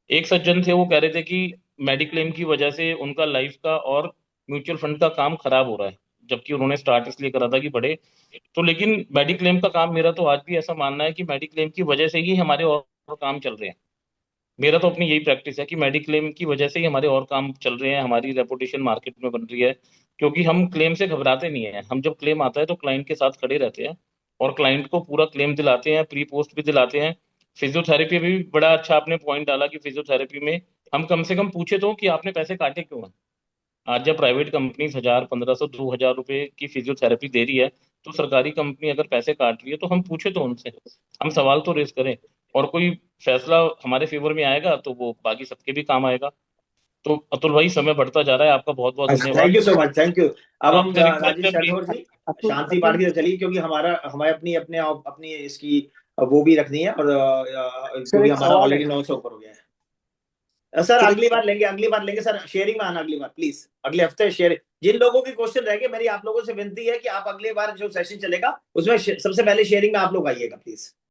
एक सज्जन थे वो कह रहे थे कि मेडिक्लेम की वजह से उनका लाइफ का और म्यूचुअल फंड का काम खराब हो रहा है, जबकि उन्होंने स्टार्ट इसलिए करा था कि बड़े। तो लेकिन मेडिक्लेम का काम, मेरा तो आज भी ऐसा मानना है कि मेडिक्लेम की वजह से ही हमारे और काम चल रहे हैं। मेरा तो अपनी यही प्रैक्टिस है कि मेडिक्लेम की वजह से ही हमारे और काम चल रहे हैं, हमारी रेपुटेशन मार्केट में बन रही है। क्योंकि हम क्लेम से घबराते नहीं है, हम जब क्लेम आता है तो क्लाइंट के साथ खड़े रहते हैं और क्लाइंट को पूरा क्लेम दिलाते हैं, प्री पोस्ट भी दिलाते हैं। फिजियोथेरेपी भी बड़ा अच्छा आपने पॉइंट डाला कि फिजियोथेरेपी में हम कम से कम पूछे तो कि आपने पैसे काटे क्यों हैं। आज जब प्राइवेट कंपनी 1,000, 1,500, 2,000 रुपए की फिजियोथेरेपी दे रही है, तो सरकारी कंपनी अगर पैसे काट रही है तो हम पूछे तो उनसे, हम सवाल तो रेज करें, और कोई फैसला हमारे फेवर में आएगा तो वो बाकी सबके भी काम आएगा। तो अतुल भाई, समय बढ़ता जा रहा है, आपका बहुत बहुत अच्छा, थैंक धन्यवाद। You so much, thank you. अब हम आपसे रिक्वेस्ट है राजेश प्लीज। राठौर जी अतुल शांति पाठ अतुल की तरफ चलिए, क्योंकि हमारा हमें अपनी अपने अपनी इसकी वो भी रखनी है, और सर क्योंकि एक हमारा सवाल है। ऑलरेडी 9 से ऊपर हो गया है। सर सर एक अगली बार लेंगे, अगली बार लेंगे सर, शेयरिंग में आना अगली बार प्लीज, अगले हफ्ते शेयर। जिन लोगों के क्वेश्चन रह गए, मेरी आप लोगों से विनती है कि आप अगली बार जो सेशन चलेगा उसमें सबसे पहले शेयरिंग में आप लोग आइएगा प्लीज।